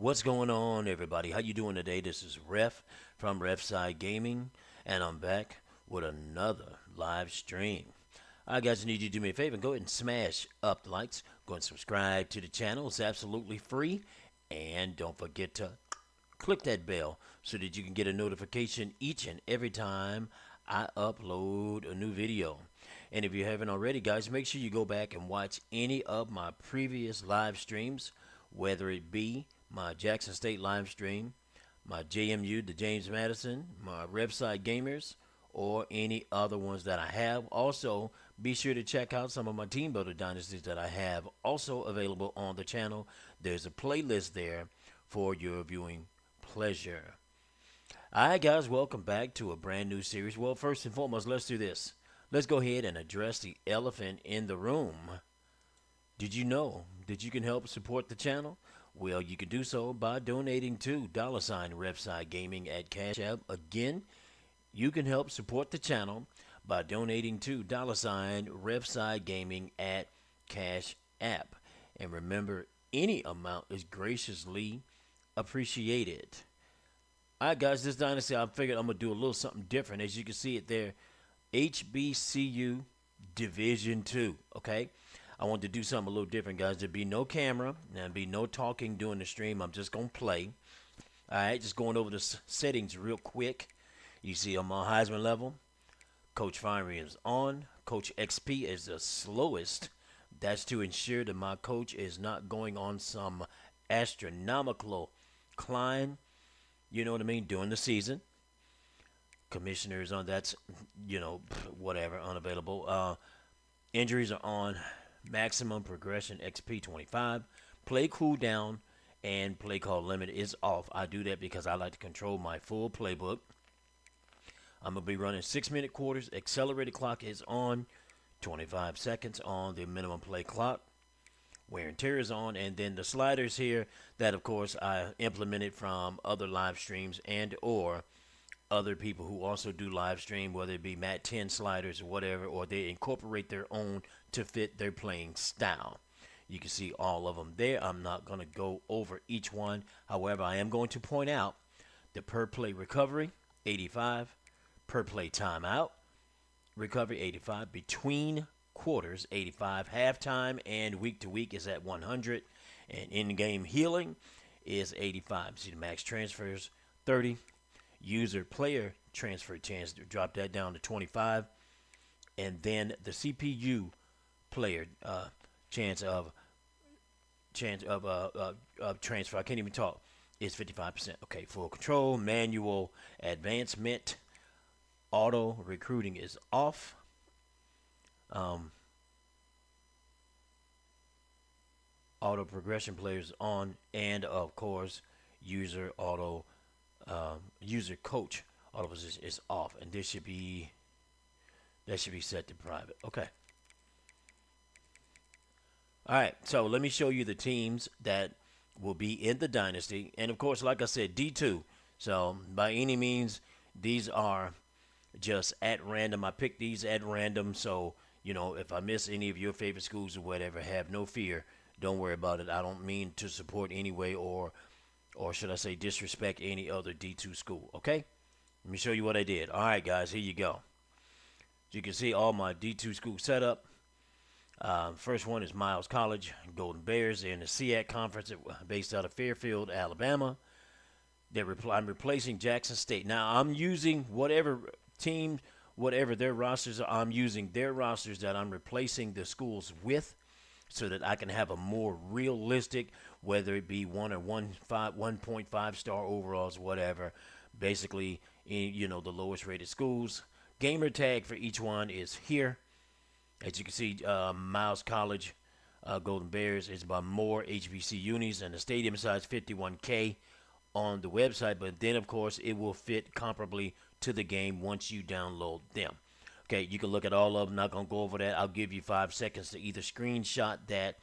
What's going on, everybody? How you doing today? This is Ref from refsidegaming, and I'm back with another live stream. I guys need you to do me a favor and go ahead and smash up the likes. Go and subscribe to the channel. It's absolutely free. And don't forget to click that bell so that you can get a notification each and every time I upload a new video. And if you haven't already, guys, make sure you go back and watch any of my previous live streams, whether it be my Jackson State live stream, my JMU, the James Madison, my Revside Gamers, or any other ones that I have. Also, be sure to check out some of my Team Builder Dynasties that I have also available on the channel. There's a playlist there for your viewing pleasure. Alright guys, welcome back to a brand new series. Well, first and foremost, let's do this. Let's go ahead and address the elephant in the room. Did you know that you can help support the channel? Well, you can do so by donating to $refsidegaming at Cash App. Again, you can help support the channel by donating to $refsidegaming at Cash App. And remember, any amount is graciously appreciated. Alright guys, this dynasty, I figured I'm going to do a little something different. As you can see it there, HBCU Division 2, okay? I want to do something a little different, guys. There'll be no camera, and there'll be no talking during the stream. I'm just going to play. All right, just going over the settings real quick. You see I'm on Heisman level. Coach Fiery is on. Coach XP is the slowest. That's to ensure that my coach is not going on some astronomical climb, you know what I mean, during the season. Commissioners on, that's, you know, whatever, unavailable. Injuries are on. Maximum progression XP 25. Play cooldown and play call limit is off. I do that because I like to control my full playbook. I'm going to be running 6-minute quarters. Accelerated clock is on. 25 seconds on the minimum play clock. Wear and tear is on. And then the sliders here that, of course, I implemented from other live streams and or other people who also do live stream, whether it be Mat 10 sliders or whatever, or they incorporate their own to fit their playing style. You can see all of them there. I'm not going to go over each one. However, I am going to point out the per play recovery, 85, per play timeout, recovery 85, between quarters 85, halftime and week to week is at 100, and in-game healing is 85. See the max transfers 30. User player transfer chance to drop that down to 25, and then the CPU player chance of transfer, I can't even talk, is 55%. Okay, full control, manual advancement, auto recruiting is off. Auto progression players on, and of course user auto user coach auto position is off, and this should be set to private. Okay. Alright, so let me show you the teams that will be in the dynasty. And of course, like I said, D2. So by any means, these are just at random. I picked these at random, so you know, if I miss any of your favorite schools or whatever, have no fear. Don't worry about it. I don't mean to support anyway or or should I say disrespect any other D2 school, okay? Let me show you what I did. All right, guys, here you go. You can see all my D2 school setup. First one is Miles College, Golden Bears. They're in the SIAC conference based out of Fairfield, Alabama. I'm replacing Jackson State. Now, I'm using whatever team, whatever their rosters are, I'm using their rosters that I'm replacing the schools with so that I can have a more realistic, whether it be 1 or 1.5 star overalls, whatever. Basically, the lowest rated schools. Gamer tag for each one is here. As you can see, Miles College, Golden Bears is by more HBC unis, and the stadium size 51K on the website. But then, of course, it will fit comparably to the game once you download them. Okay, you can look at all of them. Not going to go over that. I'll give you 5 seconds to either screenshot that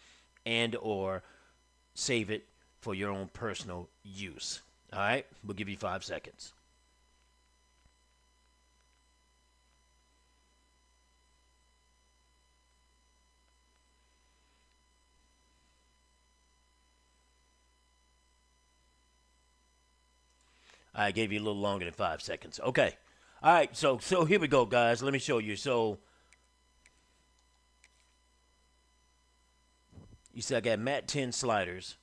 and or save it for your own personal use. All right, we'll give you 5 seconds. I gave you a little longer than 5 seconds. Okay. All right, so here we go, guys. Let me show you. So, you see I got Mat 10 sliders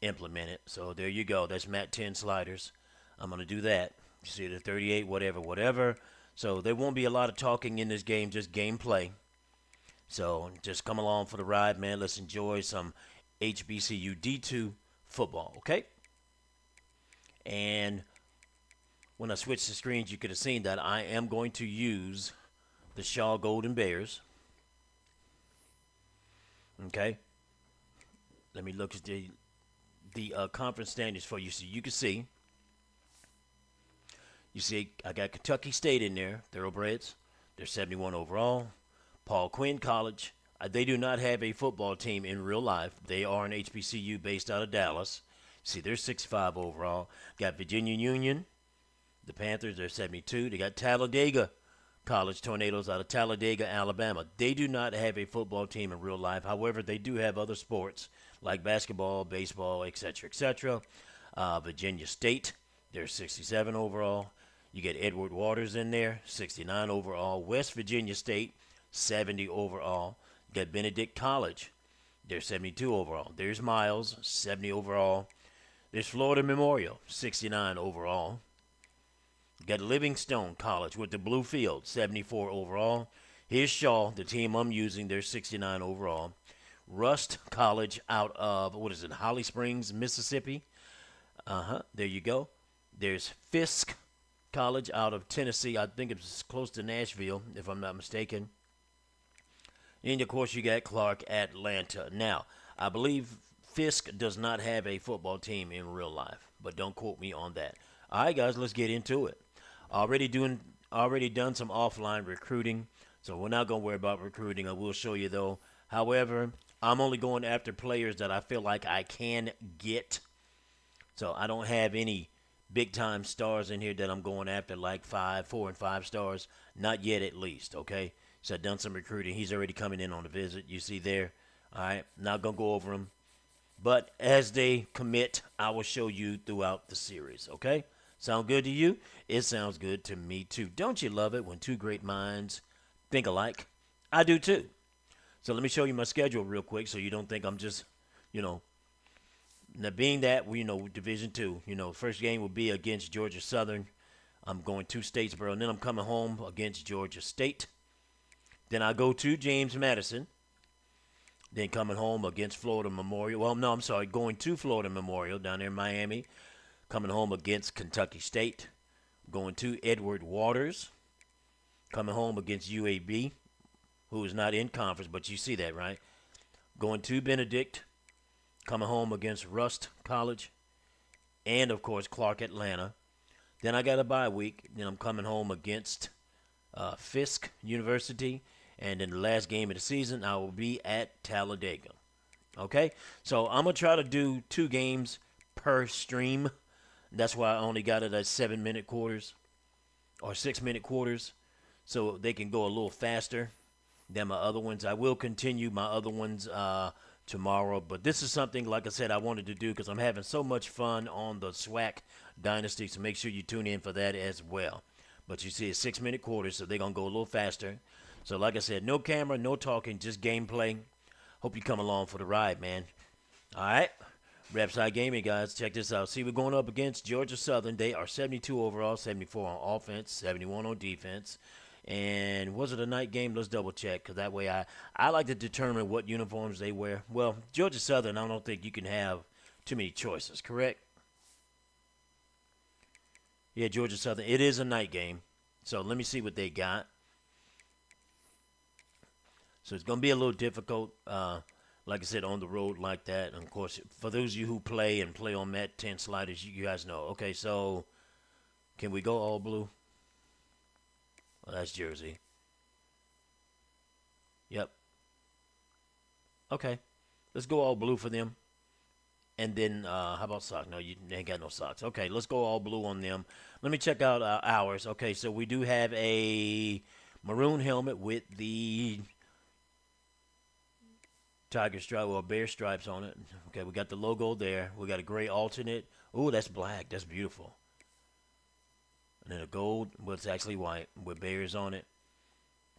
implemented. So, there you go. That's Mat 10 sliders. I'm going to do that. You see the 38, whatever. So, there won't be a lot of talking in this game, just gameplay. So, just come along for the ride, man. Let's enjoy some HBCU D2 football, okay? And when I switched the screens, you could have seen that I am going to use the Shaw Golden Bears. Okay. Let me look at the conference standings for you so you can see. You see, I got Kentucky State in there, Thoroughbreds. They're 71 overall. Paul Quinn College. They do not have a football team in real life. They are an HBCU based out of Dallas. See, they're 65 overall. Got Virginia Union, the Panthers, they're 72. They got Talladega College Tornadoes out of Talladega, Alabama. They do not have a football team in real life. However, they do have other sports like basketball, baseball, etc., etc. Virginia State, they're 67 overall. You get Edward Waters in there, 69 overall. West Virginia State, 70 overall. You got Benedict College, they're 72 overall. There's Miles, 70 overall. There's Florida Memorial, 69 overall. You got Livingstone College with the blue field, 74 overall. Here's Shaw, the team I'm using, they're 69 overall. Rust College out of, Holly Springs, Mississippi. There you go. There's Fisk College out of Tennessee. I think it's close to Nashville, if I'm not mistaken. And, of course, you got Clark, Atlanta. Now, I believe Fisk does not have a football team in real life, but don't quote me on that. All right, guys, let's get into it. Already done some offline recruiting, so we're not going to worry about recruiting. I will show you, though. However, I'm only going after players that I feel like I can get. So I don't have any big-time stars in here that I'm going after, like 4 and 5 stars. Not yet, at least, okay? So I've done some recruiting. He's already coming in on a visit. You see there. All right, not going to go over them. But as they commit, I will show you throughout the series, okay? Sound good to you? It sounds good to me, too. Don't you love it when two great minds think alike? I do, too. So let me show you my schedule real quick so you don't think I'm just, now being that, Division II, first game will be against Georgia Southern. I'm going to Statesboro, and then I'm coming home against Georgia State. Then I go to James Madison. Then coming home against Florida Memorial. Well, no, I'm sorry. Going to Florida Memorial down there in Miami. Coming home against Kentucky State. Going to Edward Waters. Coming home against UAB, who is not in conference, but you see that, right? Going to Benedict. Coming home against Rust College. And, of course, Clark, Atlanta. Then I got a bye week. Then I'm coming home against Fisk University. And in the last game of the season, I will be at Talladega. Okay? So I'm going to try to do 2 games per stream. That's why I only got it at 7-minute quarters or 6-minute quarters so they can go a little faster than my other ones. I will continue my other ones tomorrow. But this is something, like I said, I wanted to do because I'm having so much fun on the SIAC Dynasty. So make sure you tune in for that as well. But you see, it's 6-minute quarters, so they're going to go a little faster. So like I said, no camera, no talking, just gameplay. Hope you come along for the ride, man. All right. refsidegaming, guys. Check this out. See, we're going up against Georgia Southern. They are 72 overall, 74 on offense, 71 on defense. And was it a night game? Let's double check, because that way I like to determine what uniforms they wear. Well, Georgia Southern, I don't think you can have too many choices, correct? Yeah, Georgia Southern. It is a night game. So let me see what they got. So it's going to be a little difficult, like I said, on the road like that. And, of course, for those of you who play and play on Mat 10 sliders, you guys know. Okay, so can we go all blue? Well, that's Jersey. Yep. Okay. Let's go all blue for them. And then, how about socks? No, you ain't got no socks. Okay, let's go all blue on them. Let me check out ours. Okay, so we do have a maroon helmet with the tiger stripe or bear stripes on it. Okay, we got the logo there. We got a gray alternate. Ooh, that's black. That's beautiful. And then a gold, well, it's actually white with bears on it.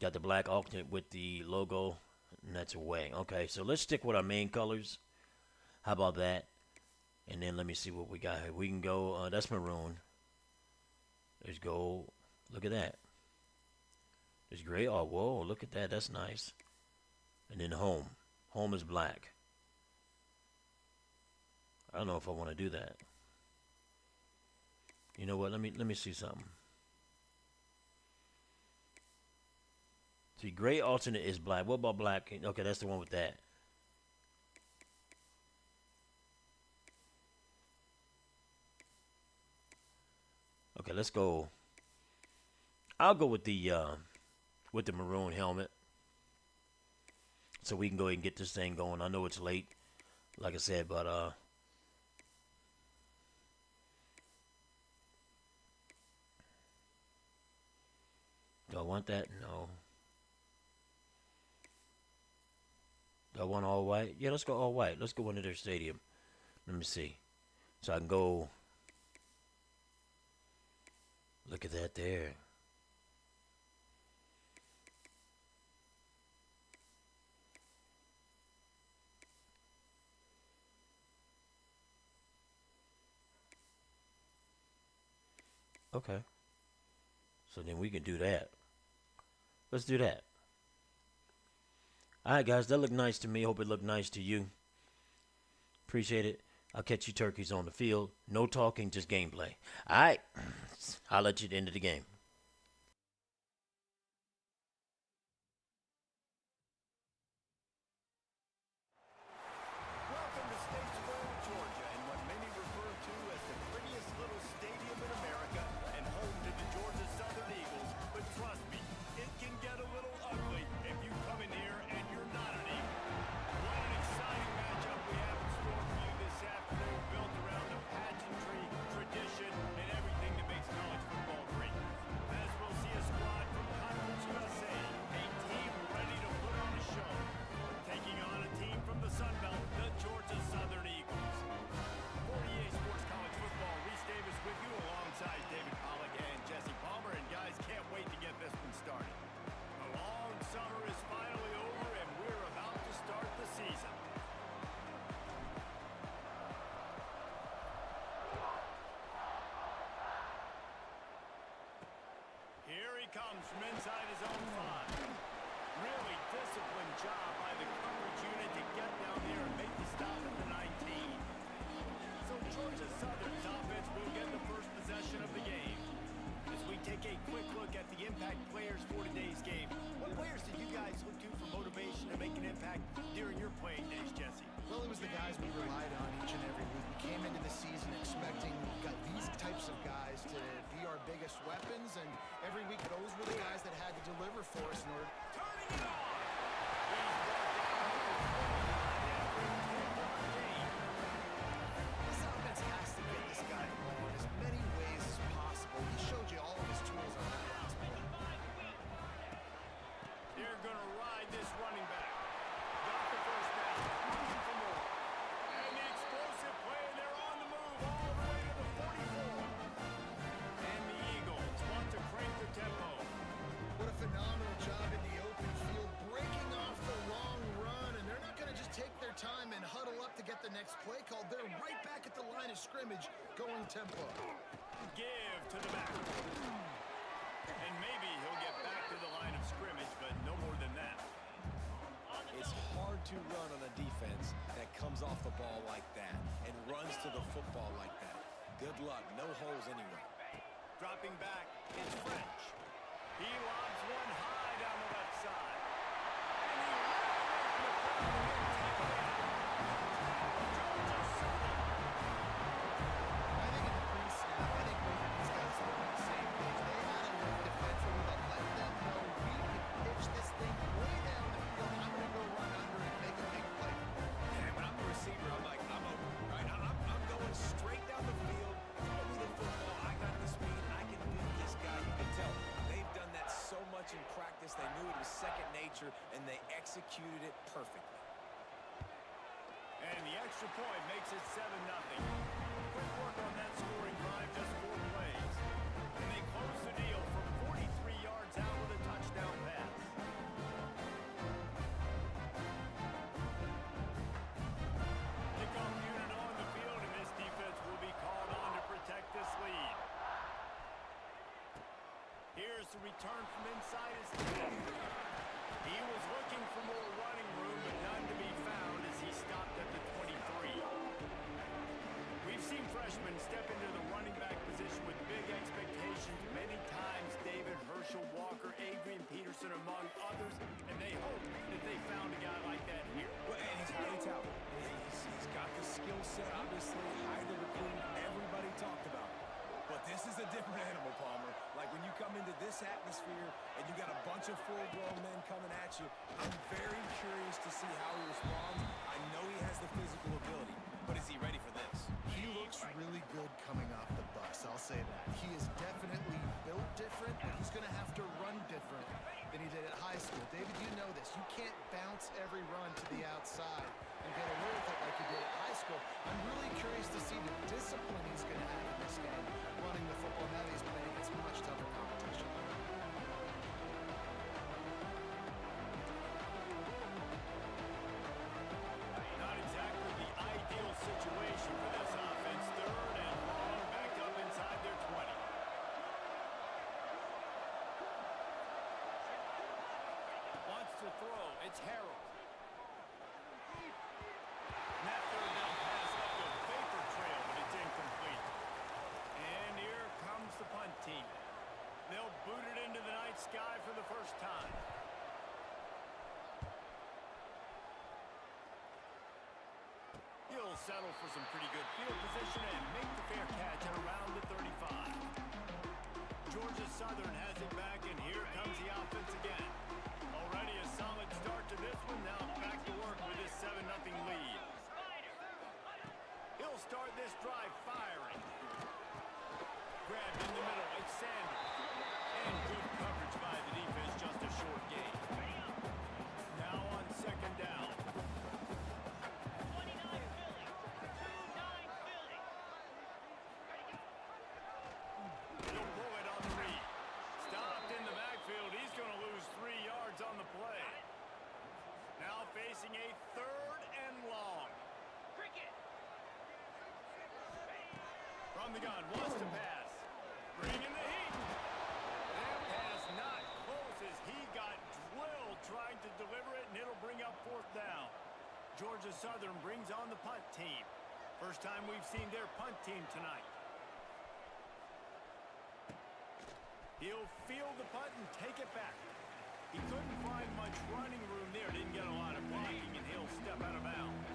Got the black alternate with the logo, and that's away. Okay, so let's stick with our main colors. How about that? And then let me see what we got here. We can go, that's maroon. There's gold. Look at that. There's gray. Oh, whoa, look at that. That's nice. And then home. Home is black. I don't know if I want to do that. You know what? Let me see something. See, gray alternate is black. What about black? Okay, that's the one with that. Okay, let's go. I'll go with the maroon helmet, so we can go ahead and get this thing going. I know it's late, like I said, but do I want that? No. Do I want all white? Yeah, let's go all white. Let's go into their stadium. Let me see. So I can go. Look at that there. Okay. So then we can do that. Let's do that. All right, guys. That looked nice to me. Hope it looked nice to you. Appreciate it. I'll catch you turkeys on the field. No talking, just gameplay. All right. I'll let you at the end of the game. Welcome to Statesboro, Georgia, and what many refer to as the prettiest little stadium in America and home to the Georgia Southern Eagles. But trust me, it can get a little ugly if you come in here and you're not an Eagle. What an exciting matchup we have in store for you this afternoon, built around the pageantry, tradition, and everything that makes college football great. As we'll see a squad from Conference USA, a team ready to put on a show, taking on a team from the Sun Belt, the Georgia Southern Eagles. For EA Sports College Football, Reese Davis with you alongside David Pollack and Jesse Palmer. And guys, can't wait to get this one started. The long summer is finally over and we're about to start the season. Here he comes from inside his own 5. Really disciplined job by the coverage unit to get down there and make the stop at the 19. So Georgia Southern's offense will get the first possession of the game. As we take a quick look at the impact players for today's game, what players did you guys look to for motivation to make an impact during your playing days, Jesse? Well, it was the guys we relied on each and every week. We came into the season expecting these types of guys to be our biggest weapons, and every week those were the guys that had to deliver for us in order. Turning it on! This offense has to get this guy the ball in as many ways as possible. He showed you all of his tools on that last play. They're going to ride this running back. Got the first down. next play called. They're right back at the line of scrimmage, going tempo. Give to the back. And maybe he'll get back to the line of scrimmage, but no more than that. It's hard to run on a defense that comes off the ball like that and runs to the football like that. Good luck. No holes anyway. Dropping back, it's French. He lobs one high down the left side. And he I think in the pre-snap, I think both of these guys were on the same page. They had a look defensively that let them know we can pitch this thing way down the field. I'm going to go run under and make a big play. Yeah, when I'm the receiver, I'm like, I'm open, right? I'm going straight down the field. Throw me the football. I got the speed. I can beat this guy. You can tell they've done that so much in practice. They knew it was second nature, and they executed it perfectly. And the extra point makes it 7-0. Quick work on that scoring drive, just 4 plays. And they close the deal from 43 yards out with a touchdown pass. Kickoff unit on the field, and this defense will be called on to protect this lead. Here's the return from inside his 10. He was looking for more running room, but none to be found as he stopped at the 23. We've seen freshmen step into the running back position with big expectations many times. David Herschel, Walker, Adrian Peterson, among others, and they hope that they found a guy like that here. Well, and he's highly touted. He's got the skill set, obviously, highly recruited. Everybody talked about it. But this is a different animal, Palmer. Like when you come into this atmosphere and you got a bunch of full-grown men coming at you, I'm very curious to see how he responds. I know he has the physical ability, but is he ready for this? He looks really good coming off the bus, I'll say that. He is definitely built different, but he's going to have to run different than he did at high school. David, you know this. You can't bounce every run to the outside and get away with it like you did at high school. I'm really curious to see the discipline he's going to have in this game, running the football now that he's playing against much tougher competition. Not exactly the ideal situation for this offense. Third and long, back up inside their 20. Wants to throw. It's Harold. And that third down pass left a vapor trail, but it's incomplete. And here comes the punt team. They'll boot it into the night sky for the first time. He'll settle for some pretty good field position and make the fair catch at around the 35. Georgia Southern has it back, and here comes the offense again. Already a solid start to this one. Now back to work with this 7-0 lead. He'll start this drive firing. Grabbed in the middle. It's Sanders. And good coverage by the defense. Just a short gain. Now on second down. He'll pull it on the read. Stopped in the backfield. He's going to lose 3 yards on the play. Now facing a third and long. From the gun, wants to pass. Bringing the heat. That pass not close as he got drilled trying to deliver it, and it'll bring up fourth down. Georgia Southern brings on the punt team. First time we've seen their punt team tonight. He'll field the punt and take it back. He couldn't find much running room there. Didn't get a lot of blocking, and he'll step out of bounds.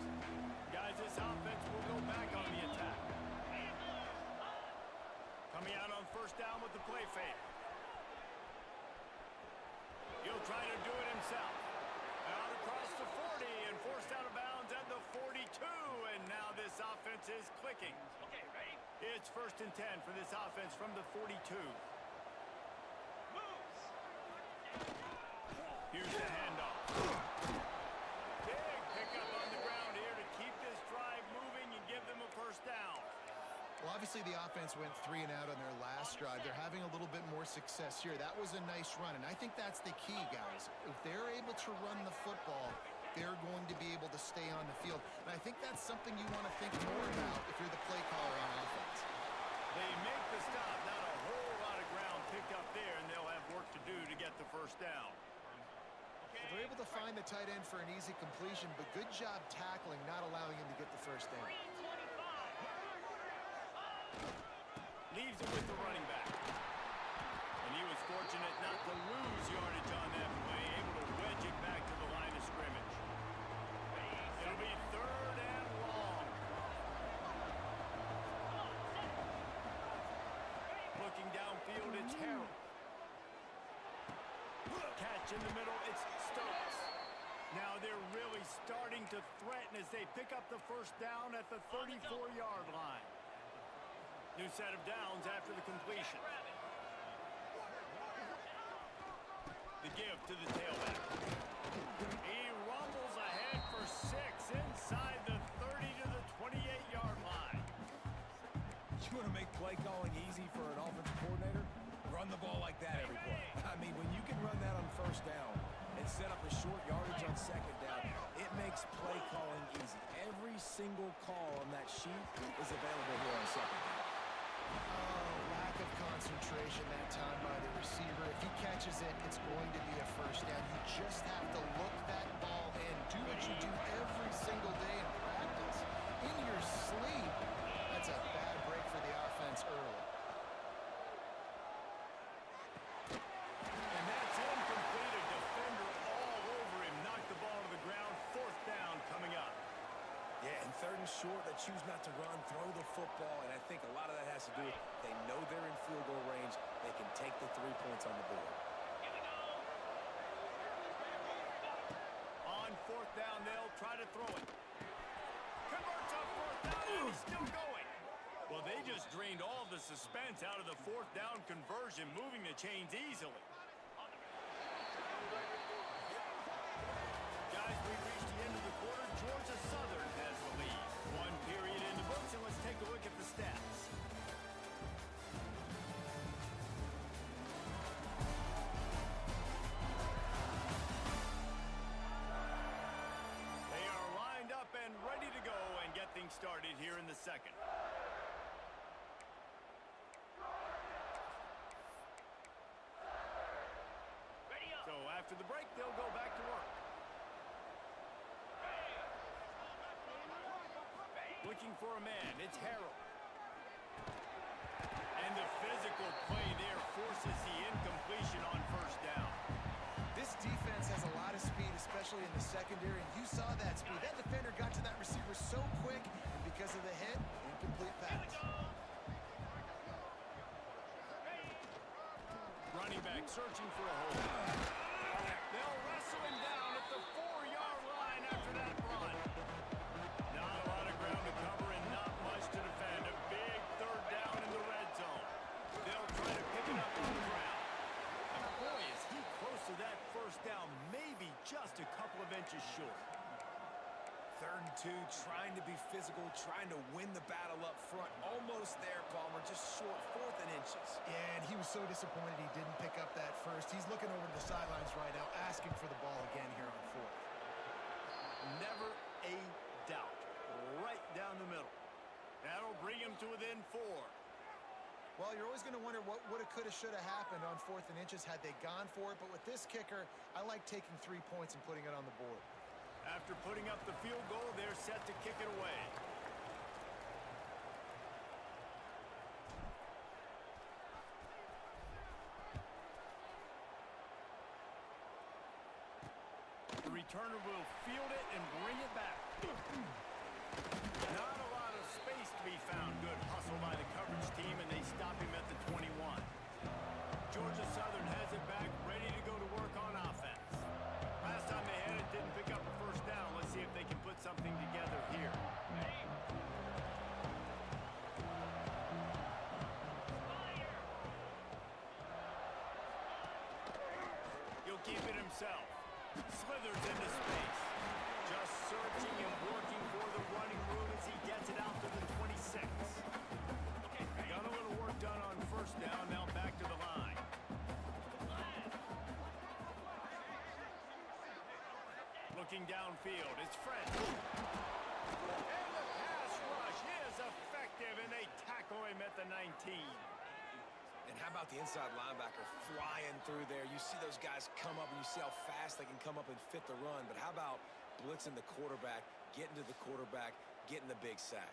Guys, this offense will go back on the attack. Coming out on first down with the play fake. He'll try to do it himself. Out across the 40 and forced out of bounds at the 42. And now this offense is clicking. Okay, ready? It's first and 10 for this offense from the 42. Moves. Here's the handoff. Big pickup on the ground here to keep this drive moving and give them a first down. Well, obviously the offense went 3 and out on their last drive. They're having a little bit more success here. That was a nice run, and I think that's the key, guys. If they're able to run the football, they're going to be able to stay on the field. And I think that's something you want to think more about if you're the play caller on offense. They make the stop. Not a whole lot of ground picked up there, and they'll have work to do to get the first down. They're able to find the tight end for an easy completion, but good job tackling, not allowing him to get the first down. Leaves it with the running back. And he was fortunate not to lose yardage on that play, able to wedge it back to the line of scrimmage. It'll be 3rd and long. Looking downfield, it's Harold. Catch in the middle, it's Stokes. Now they're really starting to threaten as they pick up the first down at the 34-yard line. New set of downs after the completion. The give to the tailback. He rumbles ahead for 6 inside the 30 to the 28-yard line. You want to make play calling easy for an offensive coordinator? Run the ball like that every play. I mean, when you can run that on first down and set up a short yardage on second down, it makes play calling easy. Every single call on that sheet is available here on second down. Oh, lack of concentration that time by the receiver. If he catches it, it's going to be a first down. You just have to look that ball in. Do what you do every single day in practice. In your sleep. That's a bad break for the offense early. And that's incomplete. A defender all over him. Knocked the ball to the ground. 4th down coming up. Yeah, and 3rd and short, they choose not to run, throw the football, and I think a lot of that has to do with they know they're in field goal range. They can take the 3 points on the board. On 4th down, they'll try to throw it. Converts on 4th down, and he's still going. Well, they just drained all the suspense out of the 4th down conversion, moving the chains easily. Guys, we've reached the end of the quarter. Georgia Southern has the lead. 1 period in the books, and let's take a look at the stats. They are lined up and ready to go and get things started here in the second. So after the break, they'll go back to work. Looking for a man, it's Harold. And the physical play there forces the incompletion on first down. This defense has a lot of speed, especially in the secondary, and you saw that speed. That defender got to that receiver so quick, and because of the hit, incomplete pass. Running back searching for a hole. They'll wrestle him down at the 4-yard line after that run. Not a lot of ground to cover and not much to defend. A big 3rd down in the red zone. They'll try to pick it up on the ground. And boy, is he close to that first down, maybe just a couple of inches short. 3rd and 2, trying to be physical, trying to win the battle up front. Almost there, Palmer, just short, 4th and inches. Yeah, and he was so disappointed he didn't pick up that first. He's looking over to the sidelines right now, asking for the ball again here on 4th. Never a doubt. Right down the middle. That'll bring him to within 4. Well, you're always going to wonder what woulda, coulda, shoulda happened on 4th and inches had they gone for it. But with this kicker, I like taking 3 points and putting it on the board. After putting up the field goal, they're set to kick it away. The returner will field it and bring it back. Not a lot of space to be found. Good hustle by the coverage team, and they stop him at the 21. Georgia Southern has it back, ready to go to work on offense. Last time they had it, didn't pick up a first down. Let's see if they can put something together here. He'll keep it himself. Slithers into space. Just searching and working for the running room as he gets it out to the 26. Got a little work done on first down, now back to the line. Looking downfield, it's Fred. And the pass rush is effective, and they tackle him at the 19. And how about the inside linebacker flying through there? You see those guys come up, and you see how fast they can come up and fit the run. But how about blitzing the quarterback, getting to the quarterback, getting the big sack?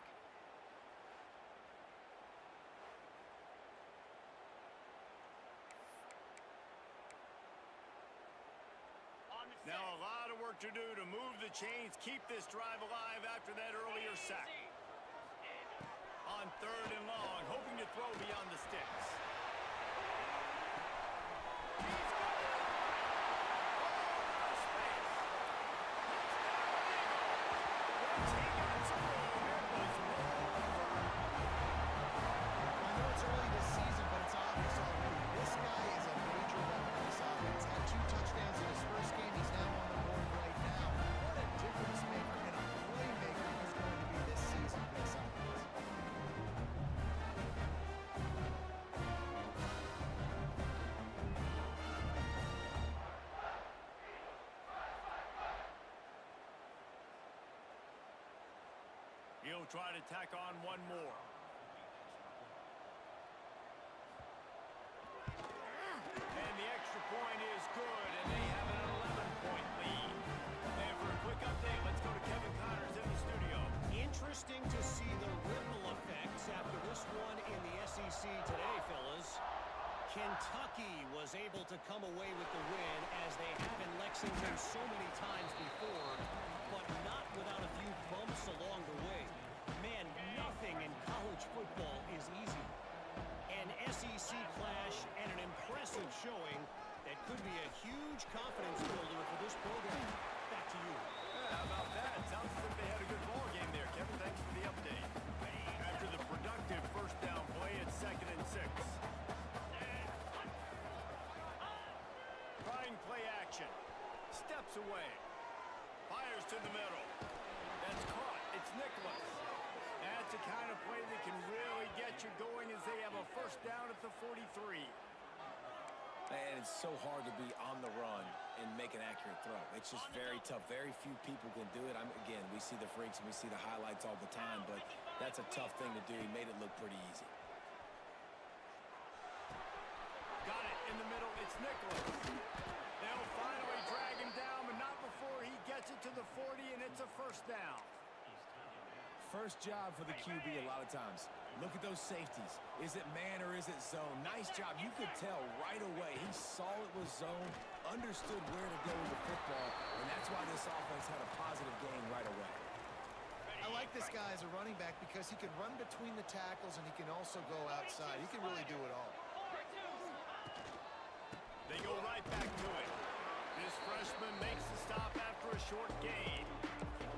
Now a lot of work to do to move the chains, keep this drive alive after that earlier sack. On 3rd and long, hoping to throw beyond the sticks. He's got it! Oh, space! Once he got some room, it was all over. I know it's early this season, but it's obvious already. This guy is a major weapon in this offense. Had 2 touchdowns in his first game. He's now on the board right now. What a difference maker and a playmaker he's going to be this season for this offense. He'll try to tack on one more. And the extra point is good, and they have an 11-point lead. And for a quick update, let's go to Kevin Connors in the studio. Interesting to see the ripple effects after this one in the SEC today, fellas. Kentucky was able to come away with the win as they have in Lexington so many times before, but not without a few bumps along the way. Man, nothing in college football is easy. An SEC clash and an impressive showing that could be a huge confidence builder for this program. Back to you. Yeah, how about that? Sounds as if they had a good ball game there. Kevin, thanks for the update. After the productive first down play, it's 2nd and 6. Trying play action. Steps away. Fires to the middle. That's caught. It's Nicholas. That's the kind of play that can really get you going as they have a first down at the 43. And it's so hard to be on the run and make an accurate throw. It's just very tough. Very few people can do it. Again, we see the freaks and we see the highlights all the time, but that's a tough thing to do. He made it look pretty easy. Got it in the middle. It's Nicholas. They'll finally drag him down, but not before he gets it to the 40, and it's a first down. First job for the QB a lot of times. Look at those safeties. Is it man or is it zone? Nice job. You could tell right away. He saw it was zone, understood where to go with the football, and that's why this offense had a positive gain right away. I like this guy as a running back because he can run between the tackles and he can also go outside. He can really do it all. They go right back to it. This freshman makes the stop after a short gain.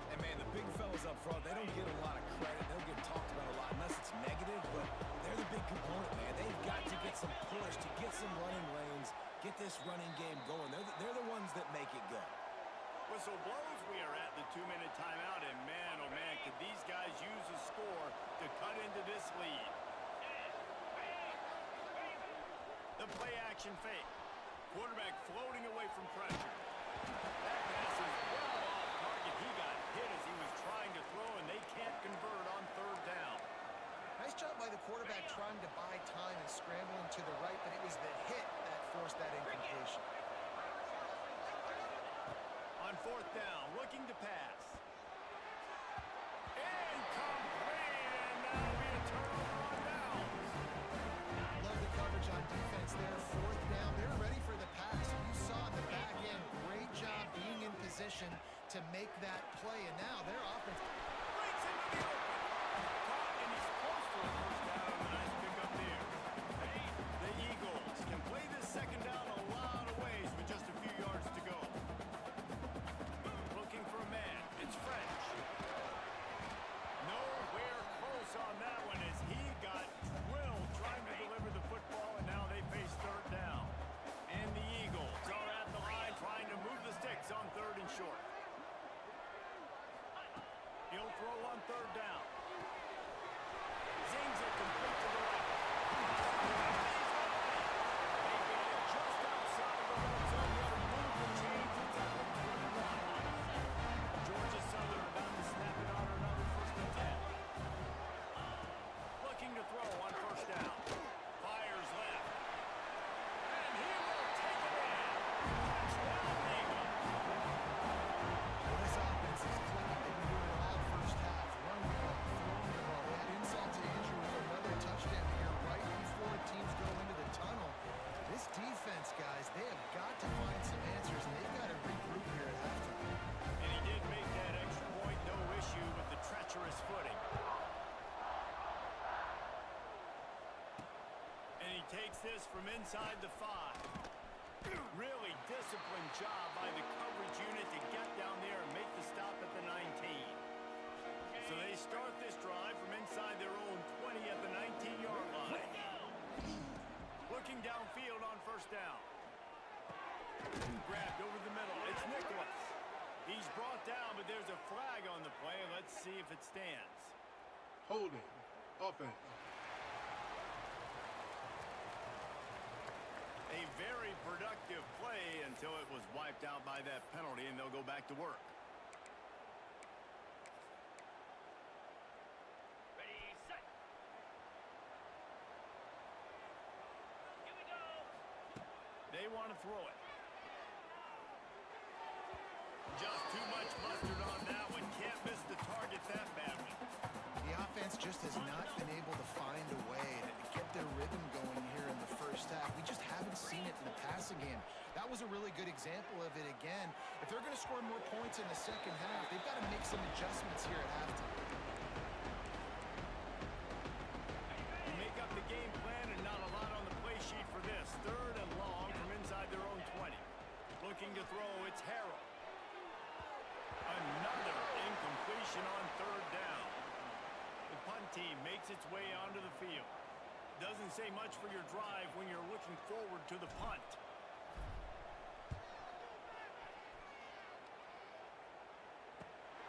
And, man, the big fellas up front, they don't get a lot of credit. They'll get talked about a lot unless it's negative, but they're the big component, man. They've got to get some push, to get some running lanes, get this running game going. They're the ones that make it go. Whistle blows. We are at the 2-minute timeout, and man, oh man, could these guys use a score to cut into this lead. The play action fake. Quarterback floating away from pressure. That pass is well off target. He got hit as he was trying to throw, and they can't convert on 3rd down. Nice job by the quarterback trying to buy time and scrambling to the right, but it was the hit that forced that incompletion. On 4th down, looking to pass. Incomplete, and that'll be a turnover on downs. Love the coverage on defense there. 4th down, they're ready for the pass. You saw in the back end, great job being in position to make that play, and now their offense Breaks into the open. Caught, and he's close to a first down. A nice pickup there. The Eagles can play this 2nd down a lot of ways with just a few yards to go. Looking for a man. It's French. Nowhere close on that one as he got drilled trying to deliver the football, and now they face 3rd down. And the Eagles are at the line trying to move the sticks on 3rd and short. He'll throw on 3rd down. Zings it complete to the right. They got it just outside of the red zone. They'll move the chains. It's at the 21. takes this from inside the 5. Really disciplined job by the coverage unit to get down there and make the stop at the 19. So they start this drive from inside their own 20 at the 19-yard line. Looking downfield on first down. Grabbed over the middle. It's Nicholas. He's brought down, but there's a flag on the play. Let's see if it stands. Holding. Offense. A very productive play until it was wiped out by that penalty, and they'll go back to work. Ready, set. Here we go. They want to throw it. Just too much mustard on that one. Can't miss the target that badly. The offense just has not been able to find a way to get their rhythm going here in the first half. We just haven't seen it in the passing game. That was a really good example of it again. If they're going to score more points in the second half, they've got to make some adjustments here at halftime. They make up the game plan and not a lot on the play sheet for this. 3rd and long from inside their own 20. Looking to throw, it's Harrell. Another incompletion on 3rd down. The punt team makes its way onto the field. Doesn't say much for your drive when you're looking forward to the punt.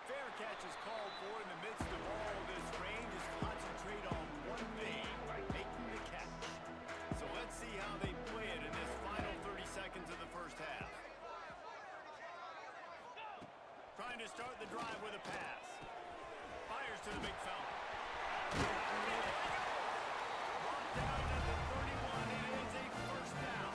Fair catch is called for in the midst of all this rain. Just concentrate on one thing, making the catch. So let's see how they play it in this final 30 seconds of the first half. Trying to start the drive with a pass. Fires to the big fella. Brought down at the 31, and it is a first down.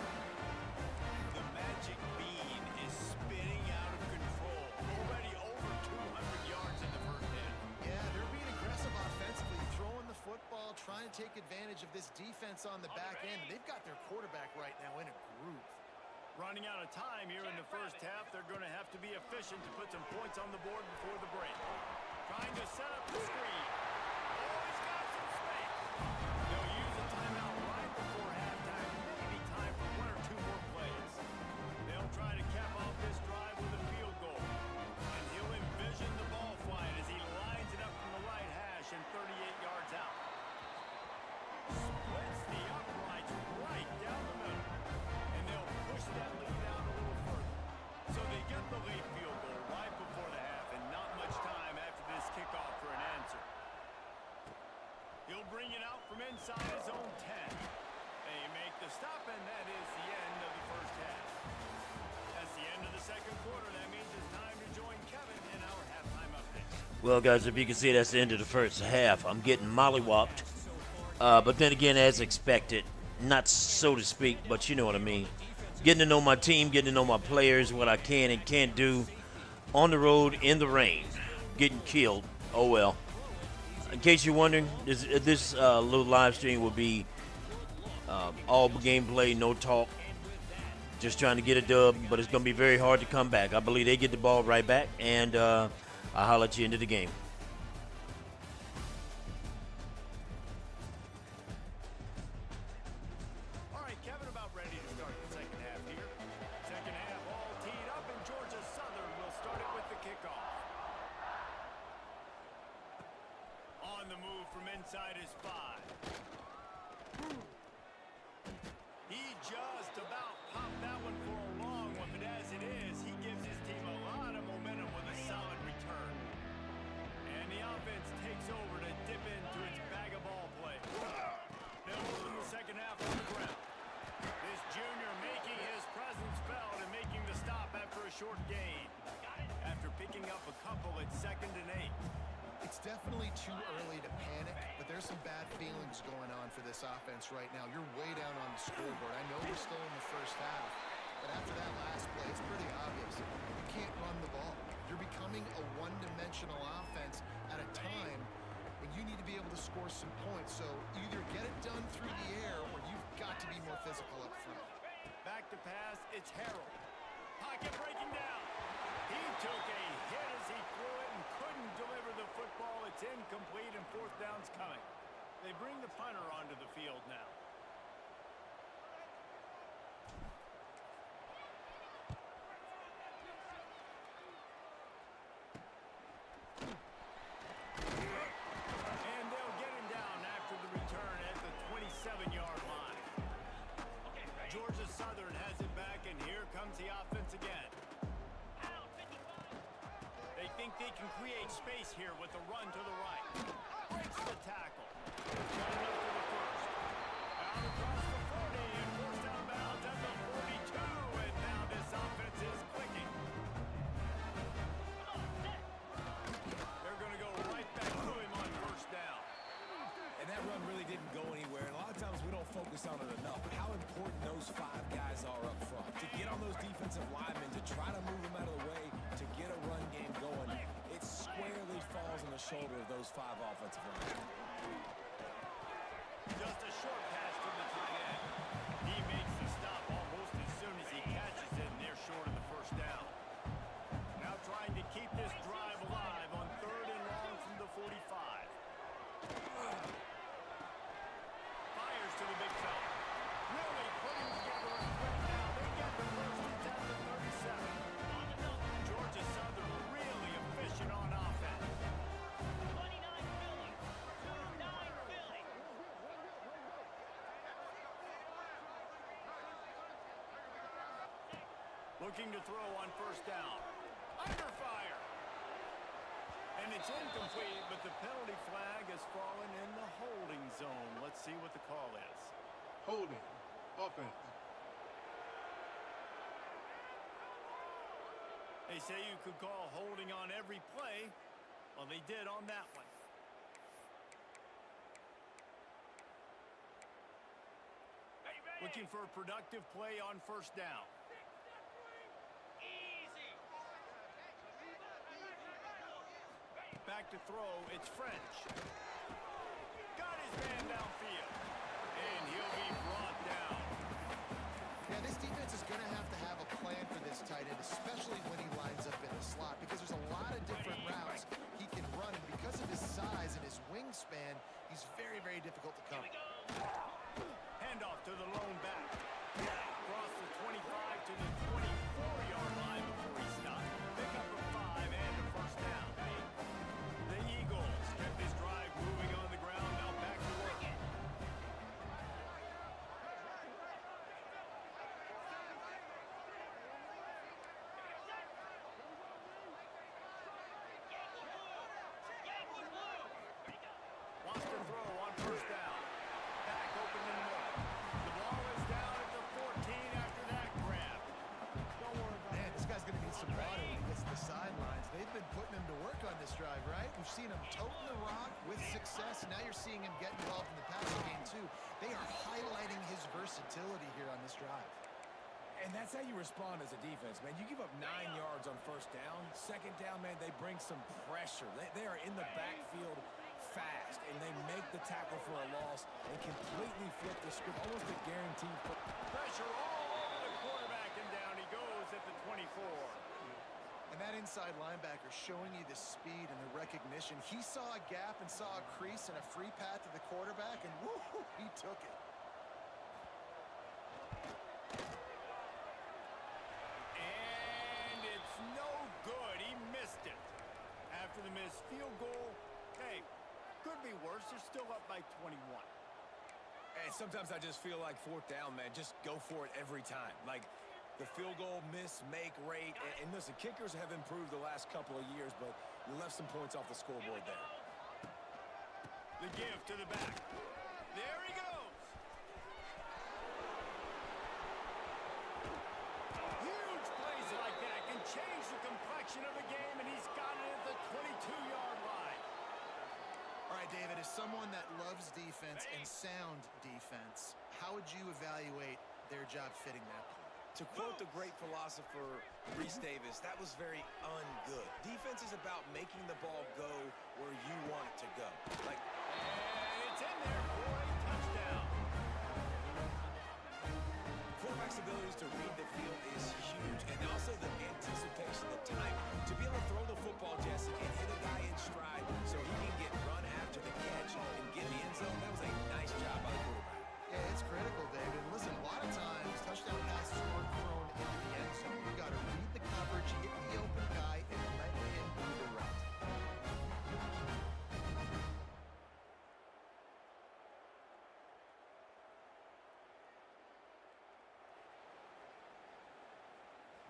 The magic bean is spinning out of control. Already over 200 yards in the first half. Yeah, they're being aggressive offensively, throwing the football, trying to take advantage of this defense on the back end. They've got their quarterback right now in a groove. Running out of time here in the first half. They're going to have to be efficient to put some points on the board before the break. Trying to set up the screen. Oh, he's got some space. They'll use a timeout right before halftime. Maybe time for 1 or 2 more plays. They'll try to cap off this drive with a field goal. And he'll envision the ball flying as he lines it up from the right hash and 38 yards out. Splits the uprights right down the middle. And they'll push that lead out a little further. So they get the late field goal right before the half, and not much time after this kickoff for an answer. He'll bring it out from inside his own 10. They make the stop, and that is the end of the first half. That's the end of the second quarter. That means it's time to join Kevin in our halftime update. Well, guys, if you can see, that's the end of the first half. I'm getting mollywopped. But then again, as expected, not so to speak, but you know what I mean. Getting to know my team, getting to know my players, what I can and can't do on the road in the rain. Getting killed. Oh, well. In case you're wondering, this little live stream will be all gameplay, no talk. Just trying to get a dub, but it's going to be very hard to come back. I believe they get the ball right back, and I'll holler at you into the game. All right, Kevin, about ready to start the second half here. Second half all teed up, and Georgia Southern will start it with the kickoff. On the move from inside his 5. He just about popped that one for a long one, but as it is, he gives his team a lot of momentum with a solid return. And the offense takes over to dip into its bag of ball play. They'll move in the second half on the ground. This junior making his presence felt and making the stop after a short gain. After picking up a couple at 2nd and 8. It's definitely too early to panic, but there's some bad feelings going on for this offense right now. You're way down on the scoreboard. I know we're still in the first half, but after that last play, it's pretty obvious. You can't run the ball. You're becoming a one-dimensional offense at a time when you need to be able to score some points. So either get it done through the air or you've got to be more physical up front. Back to pass, it's Harrell. Pocket breaking down. He took a hit as he threw it and couldn't deliver the football. It's incomplete and 4th down's coming. They bring the punter onto the field now. they can create space here with the run to the right. Breaks the tackle. Got enough for the first. Out across the 40 and forced out of bounds at the 42. And now this offense is clicking. They're going to go right back to him on first down. And that run really didn't go anywhere. And a lot of times we don't focus on it enough, but how important those 5 guys are up front. To get on those defensive linemen, to try to move them out of the way, to get a run game going, it squarely falls on the shoulder of those 5 offensive linemen. Just a short pass to the tight end. He makes the stop almost as soon as he catches it, and they're short of the first down. Now trying to keep this drive alive on 3rd and long from the 45. Fires to the big fella. Really putting together a threat now. They get the first. It's at the 37. Georgia Southern really efficient on offense. 29 Philly. 2-9 Philly. Looking to throw on first down. Under fire. And it's incomplete, but the penalty flag has fallen in the holding zone. Let's see what the call is. Holding. Offense. They say you could call holding on every play. Well, they did on that one. Looking for a productive play on first down. Back to throw, it's French. Got his man downfield. And he'll be brought down. Yeah, this defense is going to have a plan for this tight end, especially when he lines up in the slot, because there's a lot of different routes he can run, and because of his size and his wingspan, he's very, very difficult to cover. Handoff to the lone back. Across the 25 to the 24-yard line before he stopped. Pick up a 5 and a first down. The Eagles kept this drive moving on the ground. Now back to work. Wants to throw on first down. Back open in the middle. The ball is down at the 14 after that grab. Man, this guy's going to need some water when he gets to the sidelines. They've been putting him to work on this drive, right? We've seen him toting the rock with success. Now you're seeing him get involved in the passing game, too. They are highlighting his versatility here on this drive. And that's how you respond as a defense, man. You give up 9 yards on first down. Second down, man, they bring some pressure. They are in the backfield fast, and they make the tackle for a loss and completely flip the script, almost a guaranteed. Pressure all over the quarterback, and down he goes at the 24. And that inside linebacker showing you the speed and the recognition. He saw a gap and saw a crease and a free path to the quarterback, and woo, he took it. And it's no good. He missed it. After the missed field goal, hey, could be worse. They're still up by 21. And sometimes I just feel like fourth down, man, just go for it every time. Like the field goal miss, make rate. And listen, kickers have improved the last couple of years, but you left some points off the scoreboard there. The give to the back. There he goes. Huge plays like that can change the complexion of the game, and he's got it at the 22-yard line. All right, David, as someone that loves defense and sound defense, how would you evaluate their job fitting that play? To quote the great philosopher Reese Davis, that was very ungood. Defense is about making the ball go where you want it to go. Like, And it's in there for a touchdown. quarterback's abilities to read the field is huge, and also the anticipation, the time to be able to throw the football, Jesse, and hit a guy in stride so he can get run after the catch and get in the end zone. That was a nice job by the quarterback. Yeah, it's critical, David. And listen, a lot of times, touchdown passes aren't thrown into the end zone. You got to read the coverage, hit the open guy, and let him do the rest.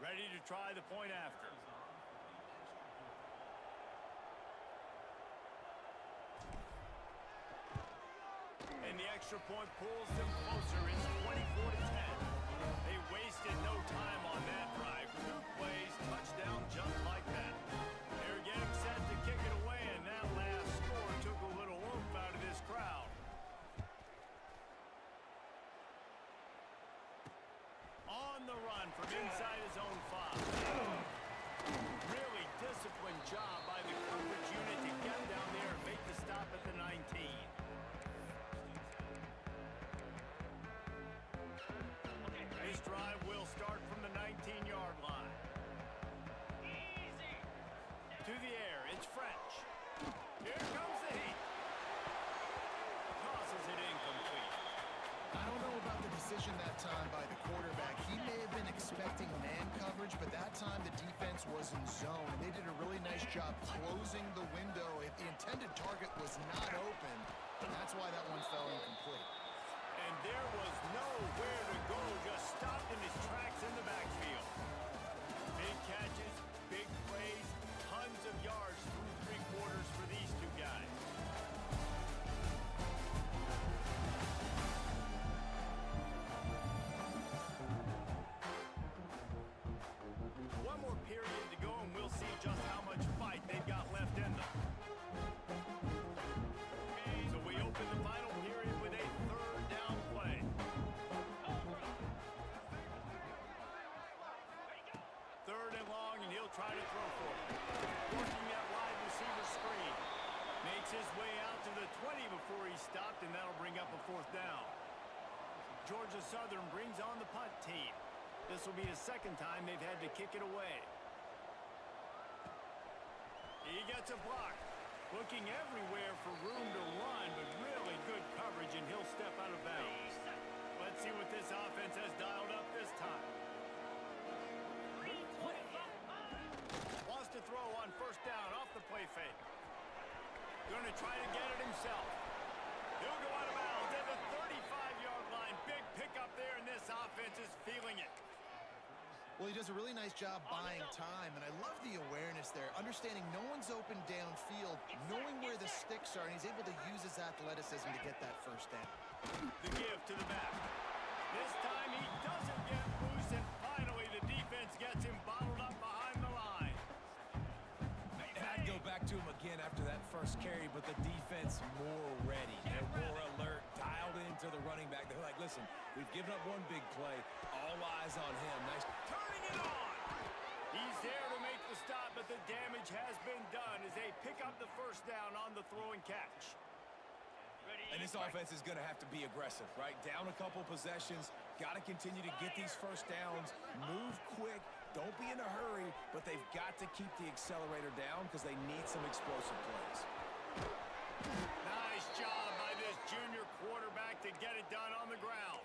Ready to try the point after. extra point pulls them closer. It's 24-10. They wasted no time on that drive. 2 plays, touchdown just like that. They're getting set to kick it away, and that last score took a little oomph out of this crowd. On the run from inside his own 5. Really disciplined job by the coverage unit to get down there and make the stop at the 19. This drive will start from the 19-yard line. To the air, it's French. Here comes the heat. Tosses it incomplete. I don't know about the decision that time by the quarterback. He may have been expecting man coverage, but that time the defense was in zone. And they did a really nice job closing the window. If the intended target was not open, that's why that one fell incomplete. And there was nowhere to go, just stopped in his tracks in the backfield. Big catches, big plays, tons of yards through 3 quarters for these 2 guys. One more period to go, and we'll see just how much fight they've got left in them. So we open the final period with a 3rd down play. 3rd and long, and he'll try to throw for it. Working that wide receiver screen. Makes his way out to the 20 before he stopped, and that'll bring up a 4th down. Georgia Southern brings on the punt team. This will be the 2nd time they've had to kick it away. He gets a block. Looking everywhere for room to run, but really good coverage, and he'll step out of bounds. Let's see what this offense has dialed up this time. Wants to throw on 1st down off the play fake. Going to try to get it himself. He'll go out of bounds at the 35-yard line. Big pickup there, and this offense is feeling it. Well, he does a really nice job buying time, and I love the awareness there, understanding no one's open downfield, knowing where the sticks are, and he's able to use his athleticism to get that 1st down. The give to the back. This time he doesn't get loose, and finally the defense gets him bottled up behind the line. And I'd go back to him again after that first carry, but the defense more ready. They're more alert, dialed into the running back. They're like, listen, we've given up one big play. All eyes on him. Nice. Turning it on. He's there to make the stop, but the damage has been done as they pick up the 1st down on the throw and catch. And this offense is going to have to be aggressive, right? Down a couple possessions. Got to continue to get these 1st downs. Move quick. Don't be in a hurry, but they've got to keep the accelerator down because they need some explosive plays. Nice job by this junior quarterback to get it done on the ground.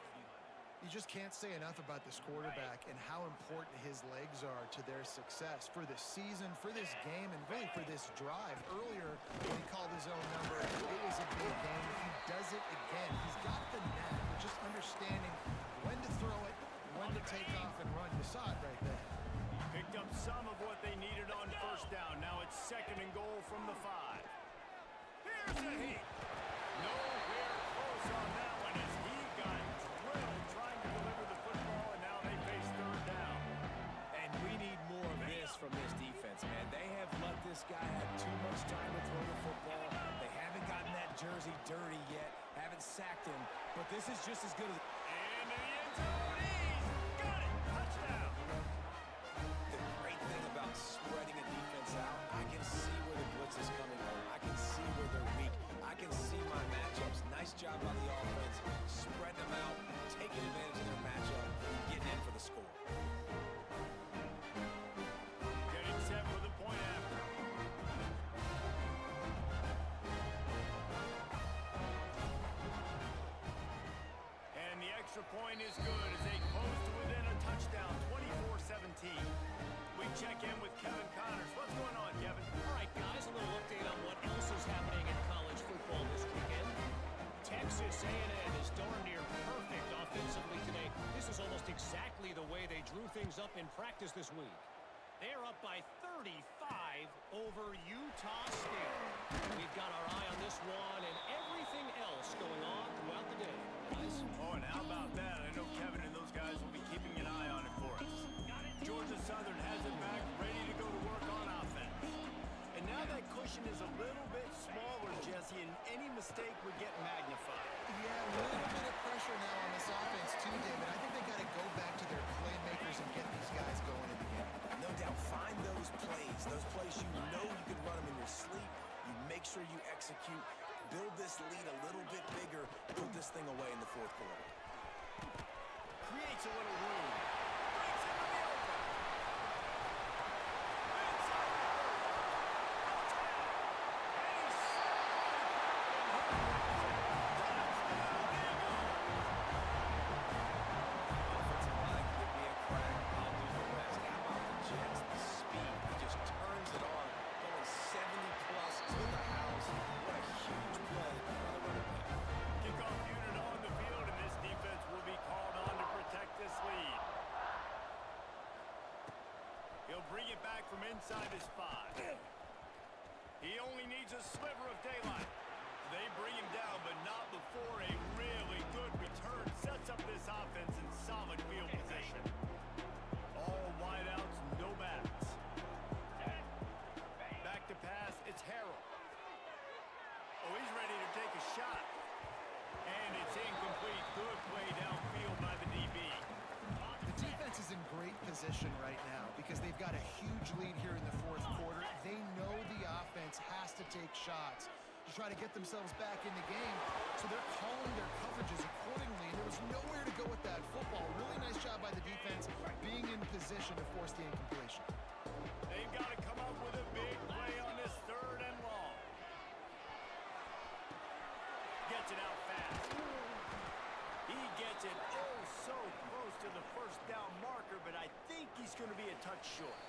You just can't say enough about this quarterback and how important his legs are to their success for this season, for this game, and really for this drive. Earlier, when he called his own number, it was a big game. He does it again. He's got the knack of just understanding when to throw it, when to take off and run. You saw it right there. Picked up some of what they needed on 1st down. Now it's 2nd and goal from the 5. Here's the heat. Nowhere close on that one as he got drilled trying to deliver the football, and now they face 3rd down. And we need more of this from this defense, man. They have let this guy have too much time to throw the football. They haven't gotten that jersey dirty yet, haven't sacked him, but this is just as good as... Into the end zone, he's got it. Touchdown. The great thing about spreading a defense out, I can see where the blitz is coming from. I can see where they're weak. I can see my matchups. Nice job by the offense. Spread them out, taking advantage of their matchup, getting in for the score. Getting set for the point after. And the extra point is good as they close to within a touchdown, 24-17. We check in with Kevin Connors. What's going on, Kevin? All right, guys, a little update on what else is happening in college football this weekend. Texas A&M is darn near perfect offensively today. This is almost exactly the way they drew things up in practice this week. They're up by 35 over Utah State. We've got our eye on this one and everything else going on throughout the day. Guys. Oh, and how about that? I know Kevin and those guys will be keeping an eye on it for us. Georgia Southern has it back, ready to go to work on offense. And now that cushion is a little bit smaller, Jesse, and any mistake would get magnified. Yeah, a little bit of pressure now on this offense too, David. I think they got to go back to their playmakers and get these guys going in the game. No doubt, find those plays you know you can run them in your sleep. You make sure you execute, build this lead a little bit bigger, put this thing away in the fourth quarter. Creates a little room. Brings it to the open. Inside the 5. He only needs a sliver of daylight. They bring him down, but not before a really good return sets up this offense in solid field position. All wideouts, no backs. Back to pass, it's Harrell. Oh, he's ready to take a shot. And it's incomplete. Good play downfield by the DB. The defense is in great position right now because they've got a huge lead here in the fourth quarter. They know the offense has to take shots to try to get themselves back in the game, so they're calling their coverages accordingly, and there was nowhere to go with that football. Really nice job by the defense being in position to force the incompletion. They've got to come up with a big play on this 3rd and long. Gets it out fast. He gets it oh so close to the first down marker, but I think he's going to be a touch short.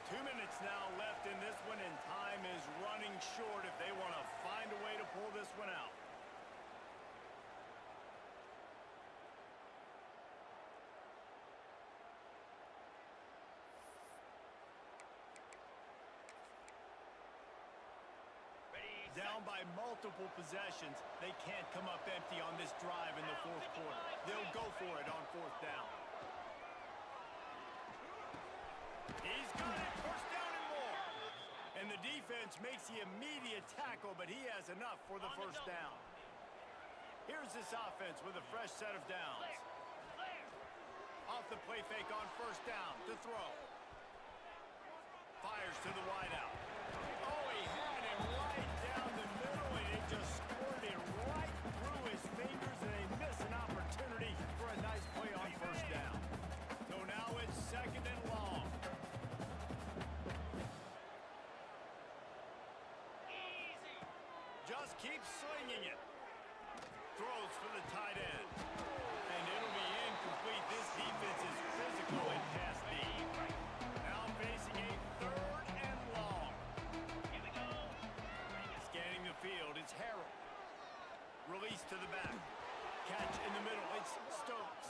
2 minutes now left in this one, and time is running short if they want to find a way to pull this one out. Down by multiple possessions, they can't come up empty on this drive in the fourth quarter. They'll go for it on 4th down. He's got it, 1st down and more. And the defense makes the immediate tackle, but he has enough for the 1st down. Here's this offense with a fresh set of downs. Off the play fake on 1st down to throw. Fires to the wideout. Oh, he had him right down the middle, and it just squirted right through his fingers, and they miss an opportunity for a nice play on 1st down. So now it's 2nd and long. Just keeps slinging it. Throws for the tight end. And it'll be incomplete. This defense is physical and pass deep. Now facing a 3rd and long. Here we go. Scanning the field, it's Harrell. Release to the back. Catch in the middle, it's Stokes.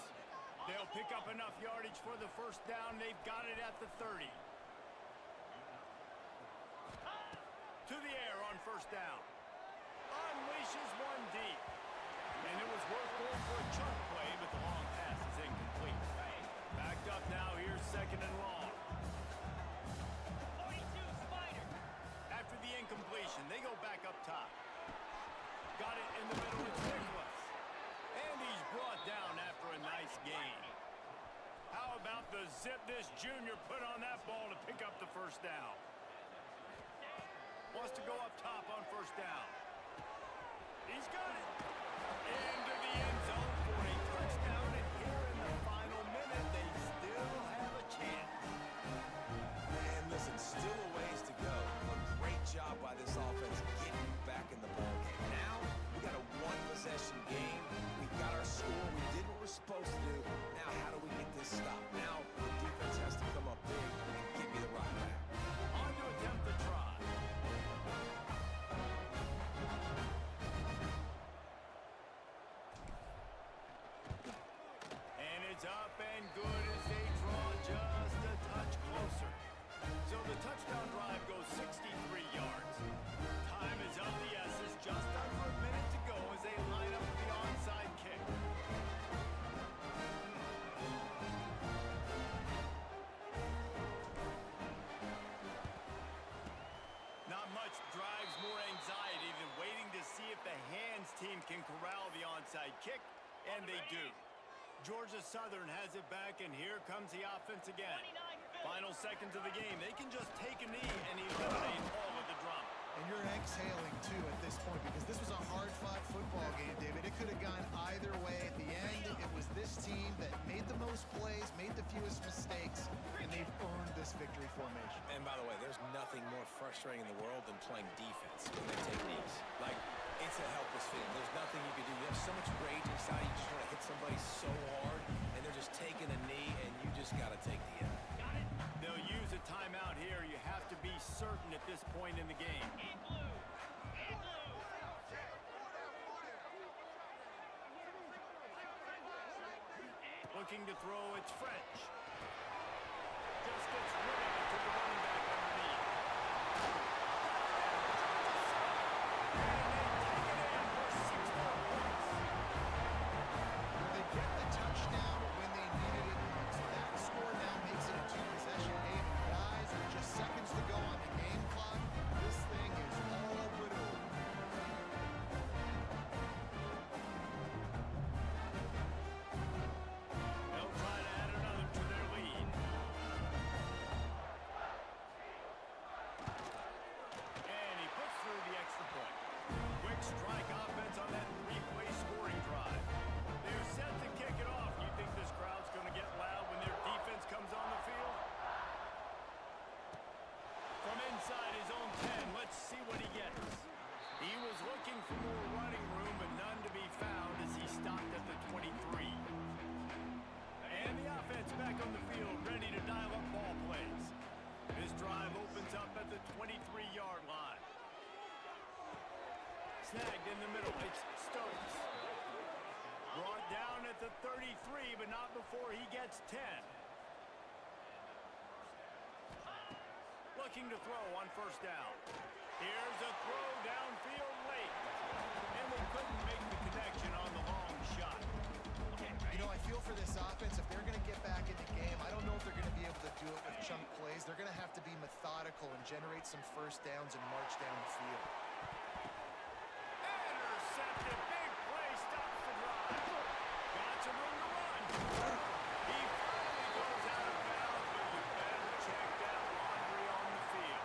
They'll pick up enough yardage for the 1st down. They've got it at the 30. To the air on 1st down. Unleashes one deep. And it was worth going for a chunk play, but the long pass is incomplete. Backed up now, here's 2nd and long. 42 Spider. After the incompletion, they go back up top. Got it in the middle, it's Nicholas. And he's brought down after a nice gain. How about the zip this junior put on that ball to pick up the 1st down? Wants to go up top on 1st down. He's got it. Into the end zone for a touchdown, and here in the final minute, they still have a chance. And listen, still a ways to go. A great job by this offense getting you back in the ballgame. Now, we got a 1-possession game. We got our score. We did what we're supposed to do. Now, how do we get this stopped? Now, the defense has to come up big and give me the rock back. On to attempt the try. onside kick, and they do. Georgia Southern has it back, and here comes the offense again. Final seconds of the game. They can just take a knee and eliminate all of the drama. And you're exhaling, too, at this point, because this was a hard-fought football game, David. It could have gone either way. At the end, it was this team that made the most plays, made the fewest mistakes, and they've earned this victory formation. And by the way, there's nothing more frustrating in the world than playing defense when they take knees. Like, it's a helpless feeling. There's nothing you can do. You have so much rage inside. You just want to hit somebody so hard, and they're just taking a knee, and you just got to take the L. They'll use a timeout here. You have to be certain at this point in the game. Looking to throw, it's French. Just gets rid of it to the running back underneath. They get the touchdown when they needed it most. That score now makes it a two-possession game. And guys, with just seconds to go on the game clock, this thing is all but over. They'll try to add another to their lead. And he puts through the extra point. Quick strike offense on that three-play scoring drive. They're set to kick it off. You think this crowd's going to get loud when their defense comes on the field? From inside his own 10, let's see what he gets. He was looking for more running room, but none to be found as he stopped at the 23. And the offense back on the field, ready to dial up ball plays. This drive opens up at the 23-yard line. Snagged in the middle, it's Stokes. Brought down at the 33, but not before he gets 10. Looking to throw on first down. Here's a throw downfield late. And they couldn't make the connection on the long shot. You know, I feel for this offense, if they're going to get back in the game, I don't know if they're going to be able to do it with chunk plays. They're going to have to be methodical and generate some first downs and march down the field. Intercepted. Big play. Stops the drive. Got some room to run. He finally goes out of bounds, but you better check that laundry on the field.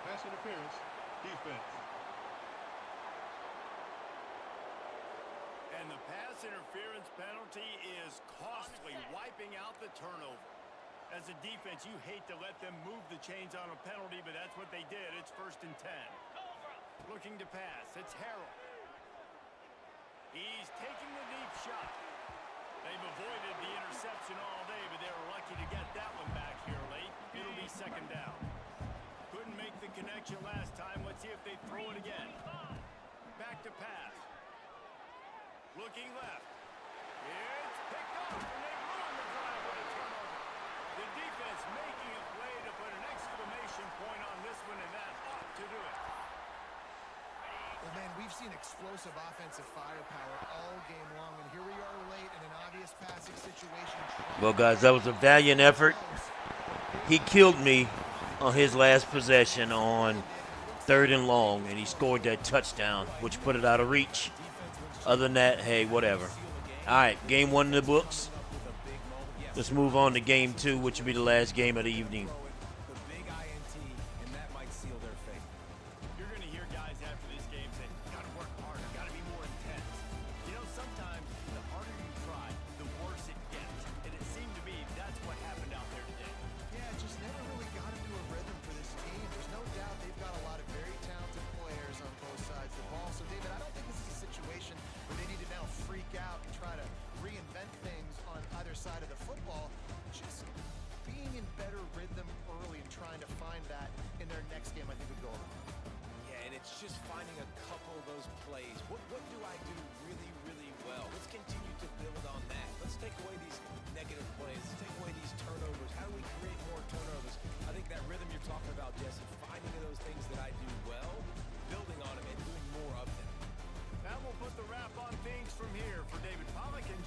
Pass interference. Defense. And the pass interference penalty is costly, wiping out the turnover. As a defense, you hate to let them move the chains on a penalty, but that's what they did. It's 1st and 10. Looking to pass. It's Harrell. He's taking the deep shot. They've avoided the interception all day, but they were lucky to get that one back here late. It'll be 2nd down. Couldn't make the connection last time. Let's see if they throw it again. Back to pass. Looking left. It's picked up, and they ruin the drive with a turnover. The defense making a play to put an exclamation point on this one, and that ought to do it. Well, man, we've seen explosive offensive firepower all game long, and here we are late in an obvious passing situation. Well, guys, that was a valiant effort. He killed me on his last possession on 3rd and long, and he scored that touchdown, which put it out of reach. Other than that, hey, whatever. All right, game 1 in the books. Let's move on to game 2, which will be the last game of the evening. The big INT, and that might seal their fate. You're going to hear guys after this game say, got to work harder, got to be more intense. You know, sometimes the harder you try, the worse it gets. And it seemed to me that's what happened out there today. Yeah, it just never really got into a rhythm for this team. There's no doubt they've got a lot of very talented players on both sides of the ball. So, David, I don't think this is a situation where they need to now freak out and try to reinvent things on either side of the football. Just being in better rhythm early and trying to find that in their next game, I think would go a long way. Yeah, and it's just finding a couple of those plays. What do I do really, really well? Let's continue to build on that. Let's take away these negative plays. Let's take away these turnovers. How do we create more turnovers? I think that rhythm you're talking about, Jesse, finding those things that I do well, building on them, and doing more of them. That will put the wrap on things from here for David Pollack and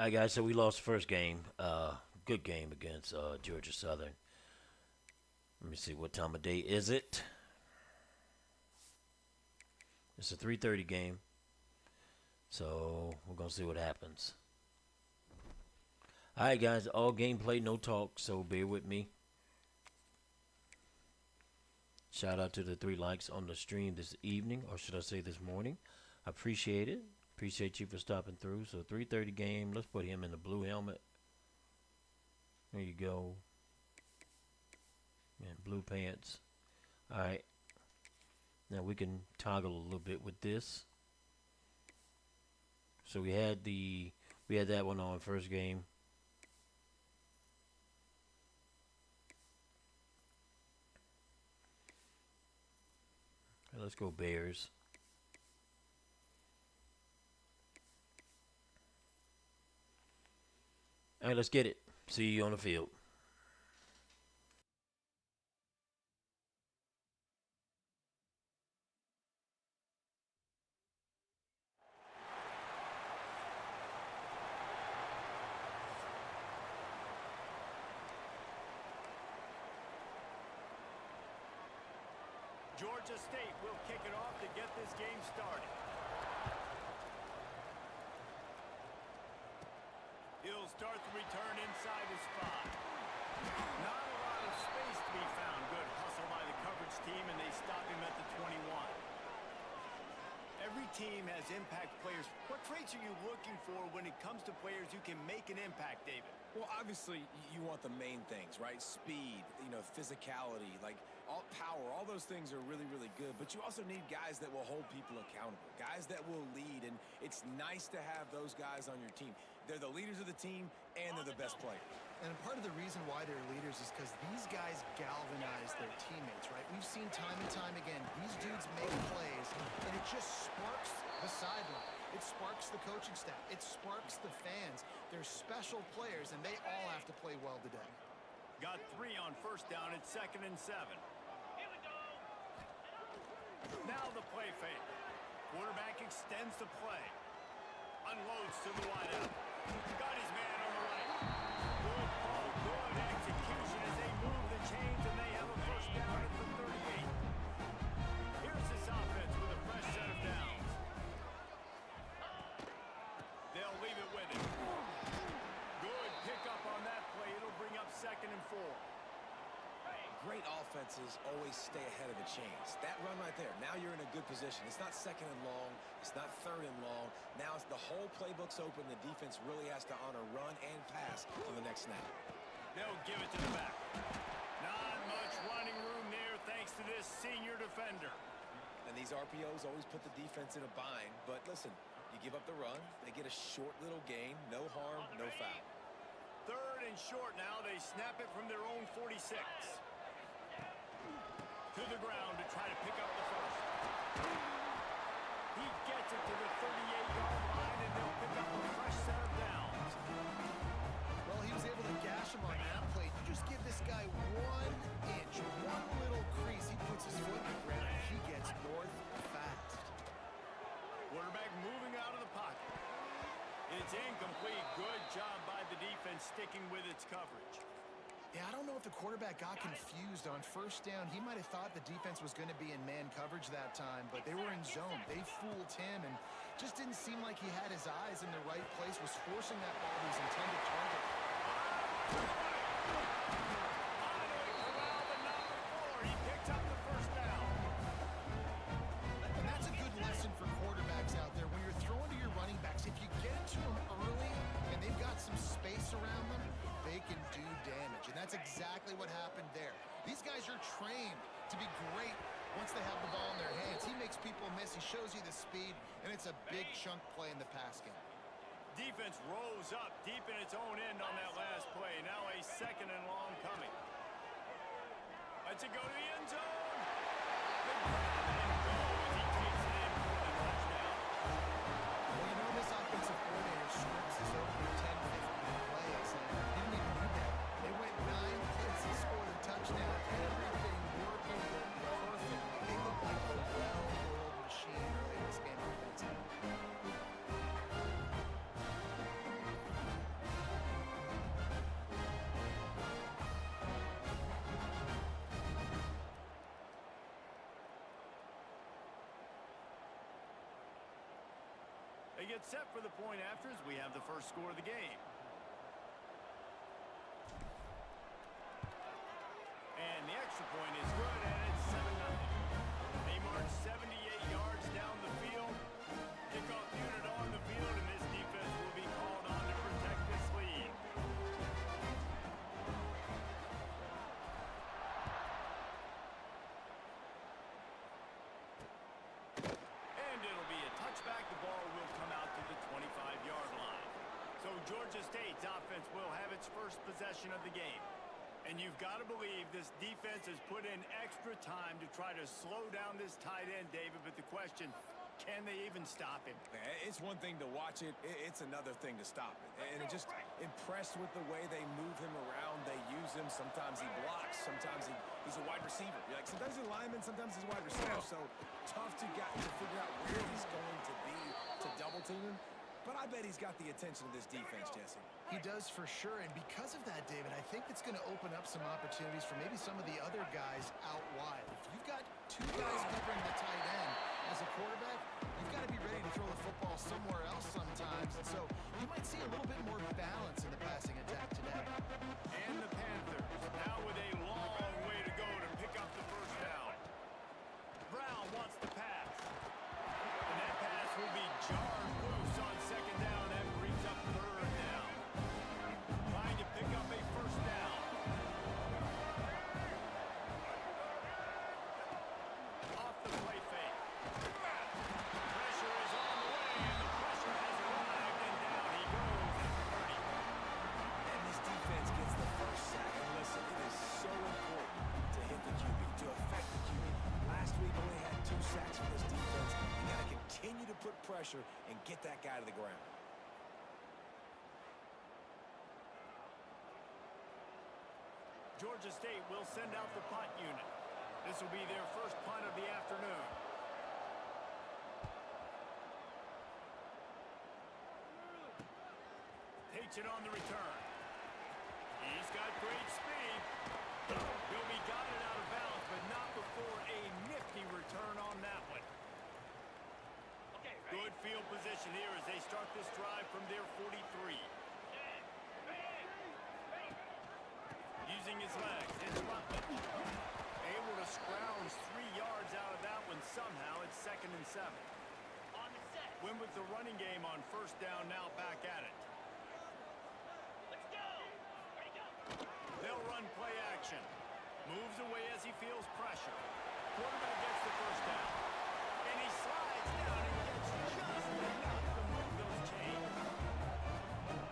All right, guys. So we lost the first game. Good game against Georgia Southern. Let me see, what time of day is it? It's a 3:30 game. So we're gonna see what happens. All right, guys. All gameplay, no talk. So bear with me. Shout out to the 3 likes on the stream this evening, or should I say this morning. I appreciate it. Appreciate you for stopping through. So 3:30 game. Let's put him in the blue helmet. There you go. And blue pants. All right. Now we can toggle a little bit with this. So we had that one on first game. Let's go Bears. All right, let's get it. See you on the field. Georgia State will kick it off to get this game started. He'll start the return inside his 5. Not a lot of space to be found. Good hustle by the coverage team, and they stop him at the 21. Every team has impact players. What traits are you looking for when it comes to players who can make an impact, David? Well, obviously, you want the main things, right? Speed, physicality, like all power, all those things are really, really good. But you also need guys that will hold people accountable, guys that will lead. And it's nice to have those guys on your team. They're the leaders of the team, and they're the best players. And part of the reason why they're leaders is because these guys galvanize their teammates, right? We've seen time and time again, these dudes make plays, and it just sparks the sideline. It sparks the coaching staff. It sparks the fans. They're special players, and they all have to play well today. Got 3 on first down. It's 2nd and 7. Now the play fake. Quarterback extends the play. Unloads to the wideout. Got his man on the right. Good call, good execution as they move the chains, and they have a first down at the 38. Here's this offense with a fresh set of downs. They'll leave it with him. Good pickup on that play. It'll bring up 2nd and 4. Great offenses always stay ahead of the chains. That run right there, now you're in a good position. It's not 2nd and long. It's not 3rd and long. Now it's the whole playbook's open. The defense really has to honor run and pass on the next snap. They'll give it to the back. Not much running room there thanks to this senior defender. And these RPOs always put the defense in a bind. But listen, you give up the run, they get a short little gain. No harm, no foul. 3rd and short now. They snap it from their own 46. To the ground to try to pick up the first. He gets it to the 38-yard line, and they'll pick up a fresh set of downs. Well, he was able to gash him on that play. You just give this guy 1 inch, one little crease. He puts his foot in the ground, and he gets north fast. Quarterback moving out of the pocket. It's incomplete. Good job by the defense sticking with its coverage. Yeah, I don't know if the quarterback got confused on first down. He might have thought the defense was going to be in man coverage that time, but they were in zone. They fooled him and just didn't seem like he had his eyes in the right place, was forcing that ball to his intended target. He picked up the first down. And that's a good lesson for quarterbacks out there. When you're throwing to your running backs, if you get it to them early and they've got some space around them, they can do damage. And that's exactly what happened there. These guys are trained to be great once they have the ball in their hands. He makes people miss. He shows you the speed, and it's a big chunk play in the pass game. Defense rolls up deep in its own end on that last play. Now a 2nd and long coming. Let's it go to the end zone. The grab and go as he takes it in for the touchdown. Well, you know, this offensive coordinator scripts is open 10-15 plays, and he didn't even need that. They went 9 plays and scored a touchdown. Everything working perfectly. They look like a well-oiled machine early in this game offensively. They get set for the point after as we have the first score of the game. And the extra point is good, and it's 7-0. They march 78 yards down the field. Kickoff unit on the field, and this defense will be called on to protect this lead. And it'll be a touchback. The ball will come out to the 25-yard line. So Georgia State's offense will have its first possession of the game. And you've got to believe this defense has put in extra time to try to slow down this tight end, David. But the question, can they even stop him? It's one thing to watch it. It's another thing to stop it. And I'm just impressed with the way they move him around. They use him. Sometimes he blocks. Sometimes he's a wide receiver. Like sometimes he's a lineman. Sometimes he's a wide receiver. So tough to figure out where he's going to be to double team him. But I bet he's got the attention of this defense, Jesse. He does for sure, and because of that, David, I think it's going to open up some opportunities for maybe some of the other guys out wide. If you've got two guys covering the tight end as a quarterback, you've got to be ready to throw the football somewhere else sometimes. And so you might see a little bit more balance in the passing attack today. And the Panthers now with a long way to go to pick up the first down. Brown wants to pass. And that pass will be jarred loose on second down. That brings up third down. Trying to pick up a first down. Off the play fake. Pressure is on the way, and the pressure has arrived, and down he goes at the 30. And this defense gets the first sack. And listen, it is so important to hit the QB, to affect the QB. Last week only had 2 sacks for this defense. You got to continue to put pressure and get that guy to the ground. Georgia State will send out the punt unit. This will be their first punt of the afternoon. Takes it on the return. He's got great speed. He'll be guided out of bounds, but not before a nifty return on that one. Good field position here as they start this drive from their 43. Using his legs, it's Butler. Able to scrounge 3 yards out of that one somehow. It's 2nd and 7. On the set. Win with the running game on first down, now back at it. Let's go. Ready, go. They'll run play action. Moves away as he feels pressure. Quarterback gets the first down. And he slides down and gets just enough to move those chains.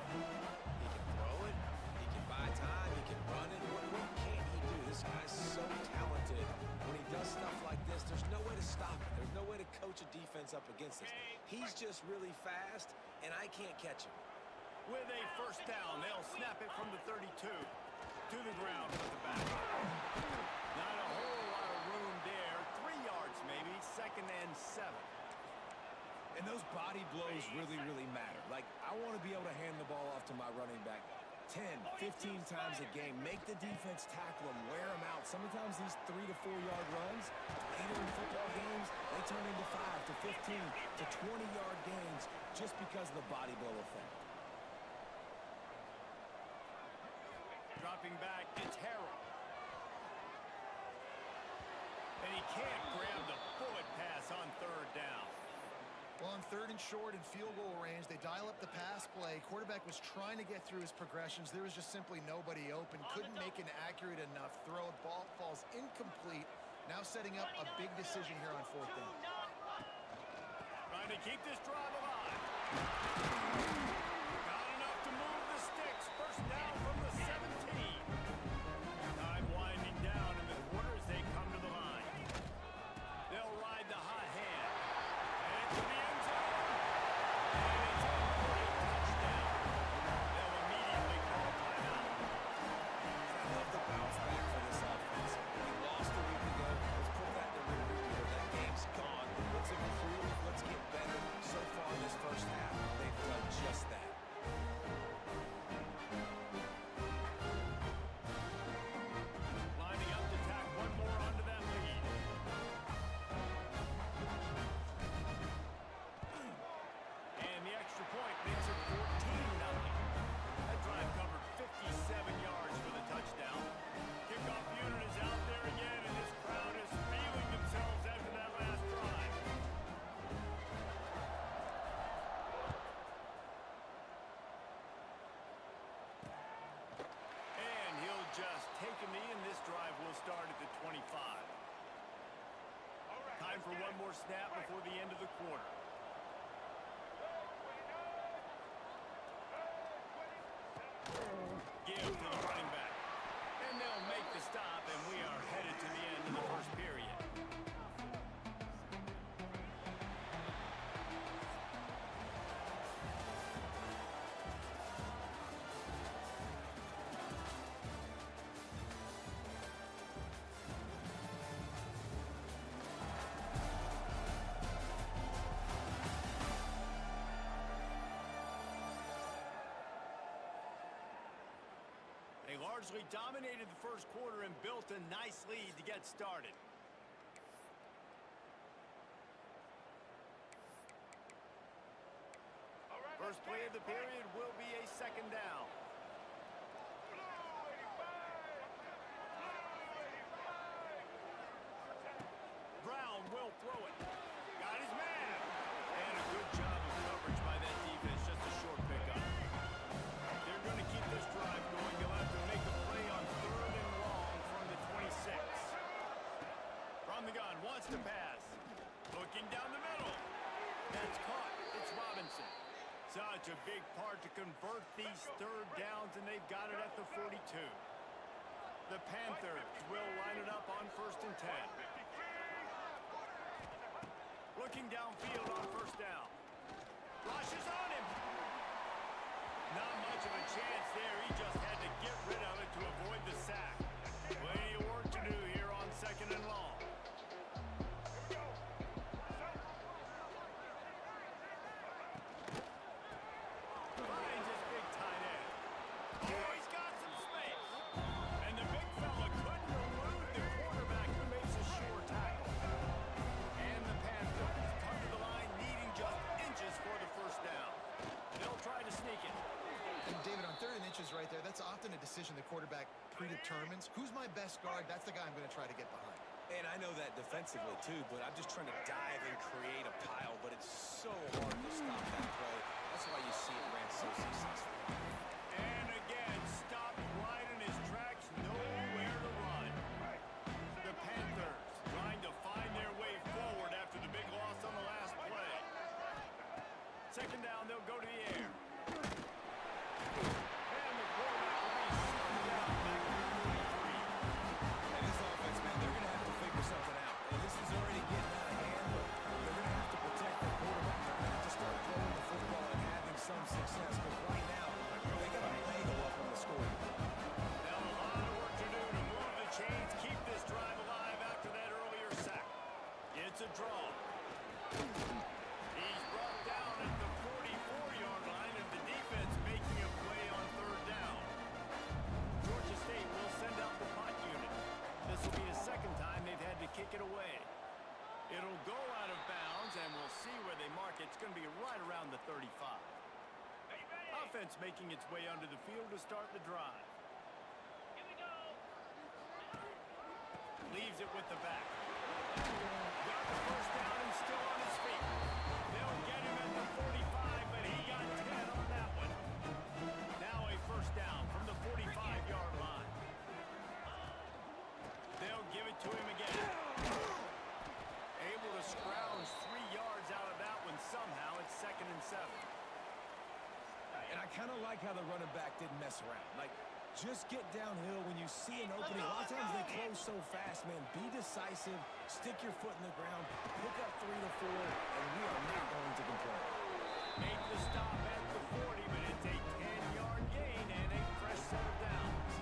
He can throw it. He can buy time. He can run it. What can't he do? This guy's so talented. When he does stuff like this, there's no way to stop it. There's no way to coach a defense up against this. He's just really fast, and I can't catch him. With a first down, they'll snap it from the 32 to the ground with the back. Not a whole lot of room there. 3 yards maybe, 2nd and 7. And those body blows really matter. Like, I want to be able to hand the ball off to my running back 10, 15 times a game. Make the defense tackle them, wear them out. Sometimes these 3 to 4 yard runs, later in football games, they turn into 5 to 15 to 20 yard gains just because of the body blow effect. Dropping back, it's Harrell. And he can't grab the bullet pass on third down. Well, on 3rd and short and field goal range, they dial up the pass play. Quarterback was trying to get through his progressions. There was just simply nobody open. Couldn't make an accurate enough throw. Ball falls incomplete. Now setting up a big decision here on 4th down. Trying to keep this drive alive. Got enough to move the sticks. First down from the 17. Time winding down in the quarter as they come to the line. They'll ride the hot hand. And to the end zone. And it's in for a touchdown. They'll immediately call timeout. I love the bounce back for this offense. We lost a week ago. Let's put that in the rear view mirror. That game's gone. Let's improve. Let's get better. So far this first half, they've done just that. start at the 25. Time for one more snap before the end of the quarter. Give to the running back. And they'll make the stop, and we are headed to the end of the first period. They largely dominated the first quarter and built a nice lead to get started. First play of the period will be a second down. Brown will throw it. Got his man. And a good job of coverage by that defense. Just a short pickup. They're going to keep this drive going. You'll have to make a play on 3rd and long from the 26. From the gun, wants to pass. Looking down the middle. That's caught. It's Robinson. Such a big part to convert these 3rd downs, and they've got it at the 42. The Panthers will line it up on 1st and 10. Looking downfield on 1st down. Rushes on him. Not much of a chance there. He just had to get rid of it to avoid the sack. Plenty of work to do here on 2nd and long. Finds his big tight end. Oh, he's got some space. And the big fella couldn't elude the quarterback who makes a sure tackle. And the Panthers come to the line needing just inches for the 1st down. They'll try to sneak it. And David, on 3rd and inches right there, that's often a decision the quarterback predetermines. Who's my best guard? That's the guy I'm going to try to get behind. And I know that defensively, too, but I'm just trying to dive and create a pile, but it's so hard to stop that play. That's why you see it ran so successful. And again, stopped right in his tracks, nowhere to run. The Panthers trying to find their way forward after the big loss on the last play. 2nd down, they'll go to the air. And the quarterback will be shut down back at the 43. And this offense, man, they're going to have to figure something out. And this is already getting out of hand, but they're going to have to protect their quarterback. They're going to have to start throwing the football and having some success, because right now, they got a bagel up on the score. Now a lot of work to do to move the chains, keep this drive alive after that earlier sack. It's a draw. He's brought down at the 44-yard line, and the defense making a play on 3rd down. Georgia State will send out the punt unit. This will be the 2nd time they've had to kick it away. It'll go out of bounds, and we'll see where they mark it. It's going to be right around the 35. Offense making its way onto the field to start the drive. Leaves it with the back. Got the 1st down and still on his feet. They'll get him at the 45, but he got 10 on that one. Now a 1st down from the 45-yard line. They'll give it to him again. Able to scrounge 3 yards out of that one somehow. It's 2nd and 7. And I kind of like how the running back didn't mess around. Like, just get downhill when you see an opening. A lot of times they close so fast, man. Be decisive, stick your foot in the ground, pick up 3 to 4, and we are not going to complain. Make the stop at the 40, but it's a 10-yard gain and a fresh set of downs.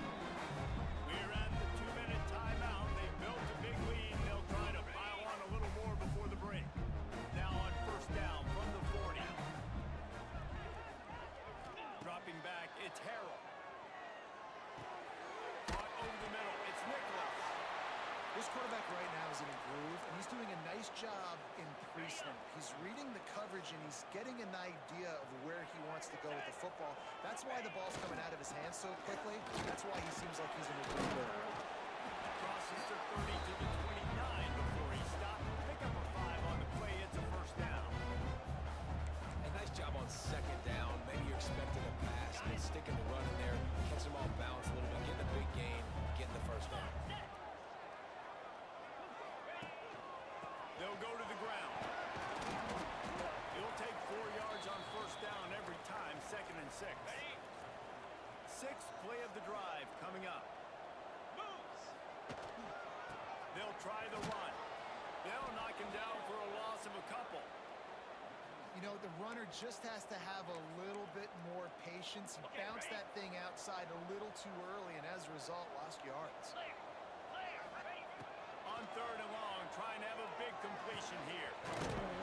We're at the 2-minute timeout. They've built a big lead. They'll try to pile on a little more before the break. Now on 1st down from the 40. Dropping back, it's Harrell. Caught over the middle, it's Nicholas. This quarterback right now is in a groove, and he's doing a nice job in pre-snap. He's reading the coverage, and he's getting an idea of where he wants to go with the football. That's why the ball's coming out of his hands so quickly. That's why he seems like he's in a groove. Crosses the 30 to the 29 before he stopped. Pick up a 5 on the play. It's a 1st down. A nice job on 2nd down. Maybe you're expecting a pass, but sticking the run in there, catch them off balance a little bit, getting a big gain, getting the 1st down. couple. You know, the runner just has to have a little bit more patience. He bounced that thing outside a little too early, and as a result, lost yards. On 3rd and long, trying to have a big completion here.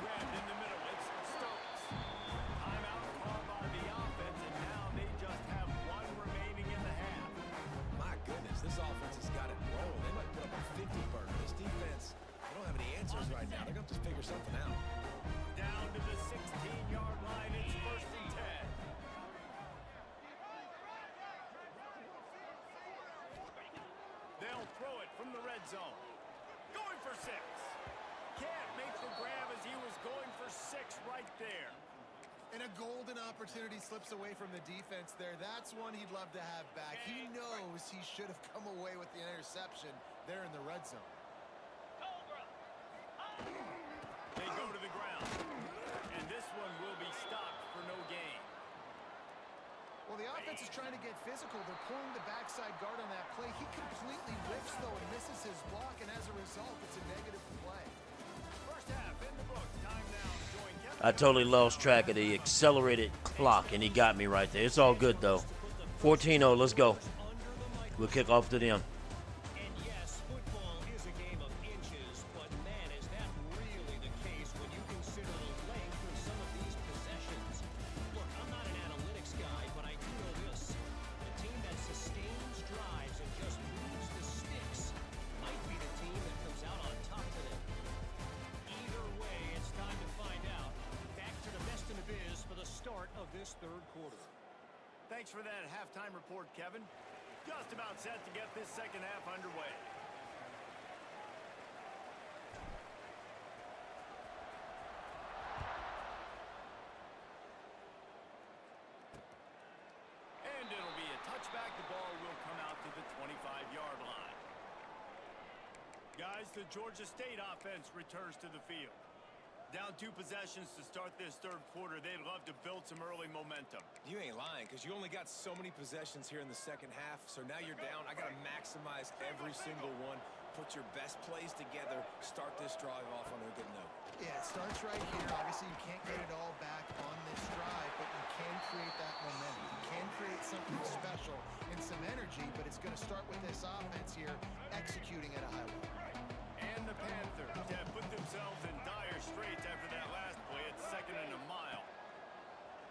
Grabbed in the middle. It's Stokes. Timeout called by the offense, and now they just have one remaining in the half. My goodness, this offense has got it rolling. They might put up a 50-burger. This defense, they don't have any answers right now. They're going to have to figure something out. Down to the 16-yard line. It's 1st and 10. They'll throw it from the red zone. Going for 6. Can't make the grab as he was going for 6 right there. And a golden opportunity slips away from the defense there. That's one he'd love to have back. He knows he should have come away with the interception there in the red zone. They go to the ground. And this one will be stopped for no gain. Well, the offense is trying to get physical. They're pulling the backside guard on that play. He completely whiffs, though, and misses his block, and as a result, it's a negative play. First half in the books. Time now to join Kevin. I totally lost track of the accelerated clock, and he got me right there. It's all good, though. 14-0, let's go. We'll kick off to them. And yes, football is a game of inches, but man, is that really the case when you consider the length of some of these possessions. Look, I'm not an analytics guy, but I do know this. The team that sustains drives and just moves the sticks might be the team that comes out on top today. Either way, it's time to find out. Back to the best in the biz for the start of this 3rd quarter. Thanks for that halftime report, Kevin. Just about set to get this second half underway. And it'll be a touchback. The ball will come out to the 25-yard line. Guys, the Georgia State offense returns to the field. Down 2 possessions to start this 3rd quarter. They'd love to build some early momentum. You ain't lying, because you only got so many possessions here in the second half, so now you're down. I got to maximize every single one. Put your best plays together. Start this drive off on a good note. Yeah, it starts right here. Obviously, you can't get it all back on this drive, but you can create that momentum. You can create something special and some energy, but it's going to start with this offense here executing at a high level. And the Panthers have put themselves in dire straits after that last play at 2nd and a mile.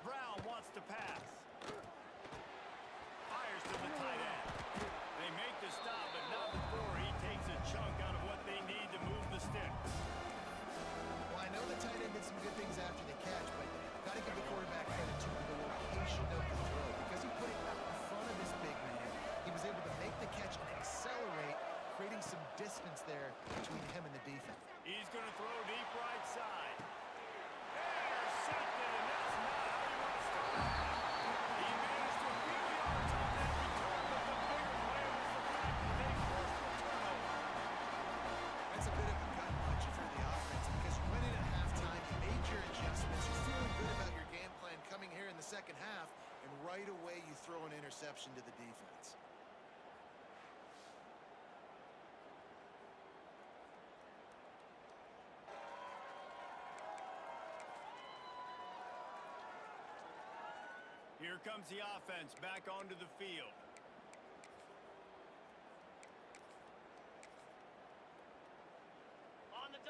Brown wants to pass. Fires to the tight end. They make the stop, but not before he takes a chunk out of what they need to move the sticks. Well, I know the tight end did some good things after the catch, but got to give the quarterback credit to the location of the throw because he put it out in front of this big man. He was able to make the catch and accelerate, creating some distance there between him and the defense. He's going to throw deep right side. Intercepted, and that's not how he wants to start. He managed to a few yards on that return, but the bigger play was the fact that they forced the turnover. That's a bit of a gut punch for the offense because you went in at halftime, you made your adjustments, you're feeling good about your game plan coming here in the second half, and right away you throw an interception to the defense. Here comes the offense back onto the field.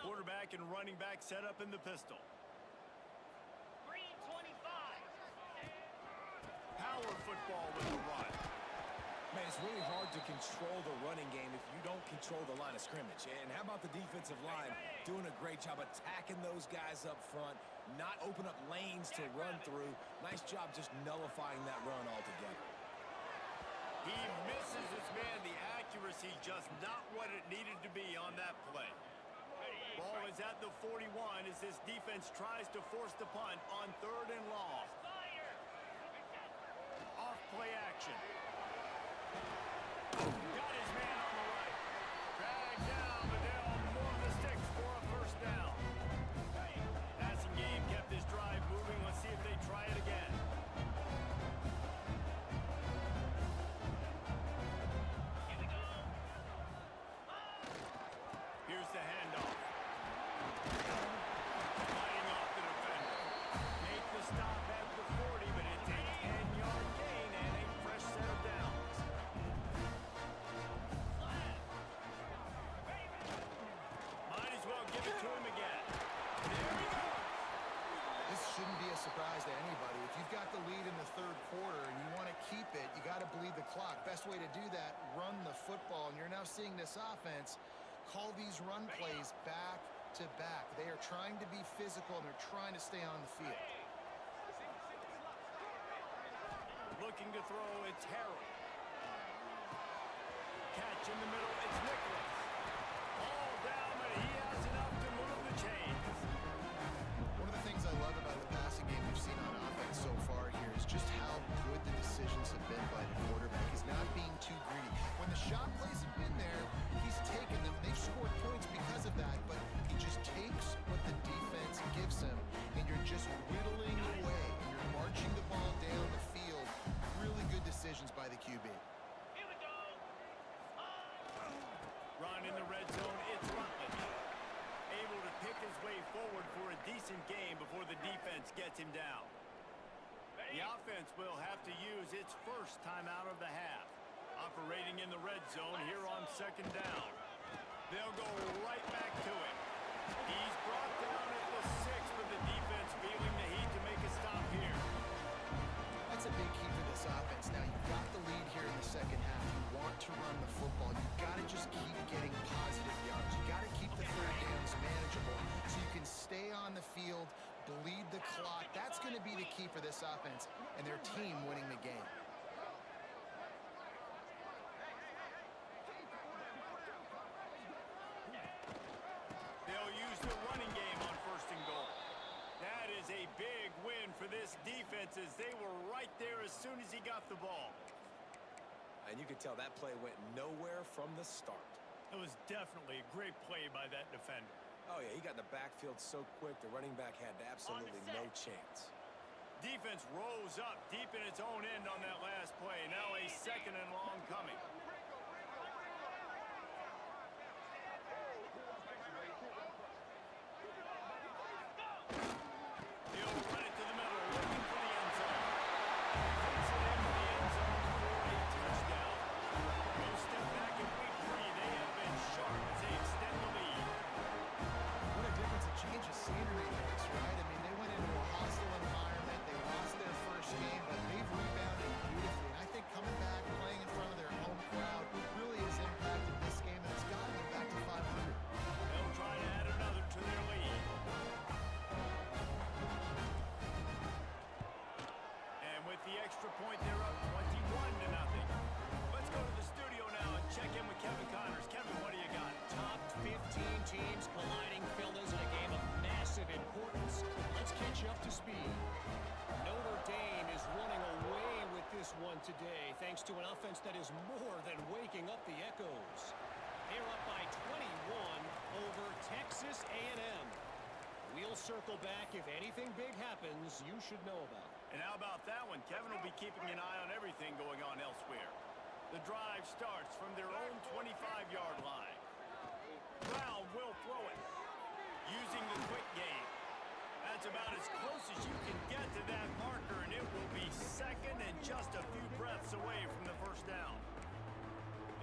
Quarterback and running back set up in the pistol. Green 25. Power football with the run. Man, it's really hard to control the running game if you don't control the line of scrimmage. And how about the defensive line doing a great job attacking those guys up front, not open up lanes to run through. Nice job just nullifying that run altogether. He misses his man. The accuracy just not what it needed to be on that play. Ball is at the 41 as this defense tries to force the punt on 3rd and long. Off play action. Got his man on the right. Dragged down, but they'll move the sticks for a 1st down. Passing game kept this drive moving. Let's see if they try it again. Here we go. Here's the handoff. give it to him again. There he goes. This shouldn't be a surprise to anybody. If you've got the lead in the third quarter and you want to keep it, you got to bleed the clock. Best way to do that, run the football. And you're now seeing this offense call these run plays back to back. They are trying to be physical, and they're trying to stay on the field. Looking to throw, it's Harold. Catch in the middle, it's Nicholas. All down, but he has enough to move the chains. One of the things I love about the passing game we've seen on offense so far here is just how good the decisions have been by the quarterback. He's not being too greedy. When the shot plays have been there, he's taken them. They've scored points because of that, but he just takes what the defense gives him, and you're just whittling away. You're marching the ball down the field. Really good decisions by the QB. Run in the red zone, it's Rutledge. Able to pick his way forward for a decent game before the defense gets him down. The offense will have to use its first time out of the half. Operating in the red zone here on second down. They'll go right back to him. He's brought down at the 6, but the defense feeling the heat to make a stop here. That's a big key for this offense. Now, you've got the lead here in the second half. You want to run the football. You've got to just keep getting positive yards. You've got to keep the third downs manageable so you can stay on the field, bleed the clock. That's going to be the key for this offense and their team winning the game. They'll use the running game on first and goal. That is a big win for this defense as they were right there as soon as he got the ball. And you could tell that play went nowhere from the start. It was definitely a great play by that defender. Oh, yeah, he got in the backfield so quick, the running back had absolutely no chance. Defense rose up deep in its own end on that last play. Now a second and long coming. He'll run it to the middle, looking for the end zone. Puts it into the end zone for a touchdown. No step back in week 3. They have been sharp as they extend the lead. What a difference a change of scenery makes, right? I mean, they went into a hostile environment. They lost their first game, but they've rebounded beautifully. And I think coming back, playing in front of their home crowd really has impacted this game, and it's gotten them back to 500. They'll try to add another to their lead. And with the extra point, they're up 21-0. Let's go to the studio now and check in with Kevin Connors. Kevin, what do you got? Top 15 teams colliding, fellas, in a game of massive importance. Let's catch you up to speed. Notre Dame is running away with this one today, thanks to an offense that is more than waking up the echoes. They're up by 21 over Texas A&M. We'll circle back. If anything big happens, you should know about it. And how about that one? Kevin will be keeping an eye on everything going on elsewhere. The drive starts from their own 25-yard line. Brown will throw it, using the quick game. That's about as close as you can get to that marker, and it will be second and just a few breaths away from the first down.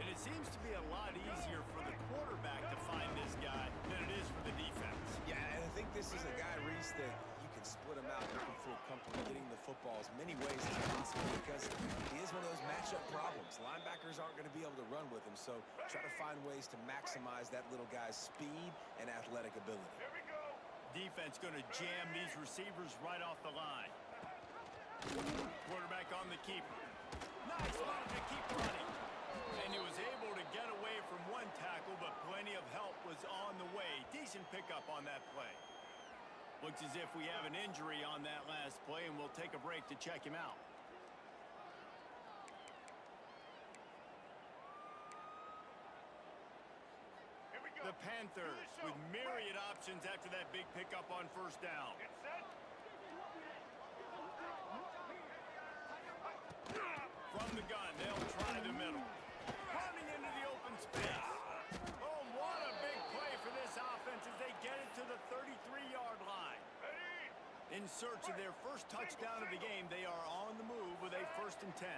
And it seems to be a lot easier for the quarterback to find this guy than it is for the defense. Yeah, and I think this is a guy, Reese, that you can split him out. You can feel comfortable getting the football as many ways as possible because he is one of those matchup problems. Linebackers aren't going to be able to run with him, so try to find ways to maximize that little guy's speed and athletic ability. Defense going to jam these receivers right off the line. Quarterback on the keeper. Nice one to keep running. And he was able to get away from one tackle, but plenty of help was on the way. Decent pickup on that play. Looks as if we have an injury on that last play, and we'll take a break to check him out. The Panthers with myriad options after that big pickup on first down. From the gun, they'll try the middle. Running into the open space. Oh, what a big play for this offense as they get it to the 33-yard line. In search of their first touchdown of the game, they are on the move with a 1st and 10.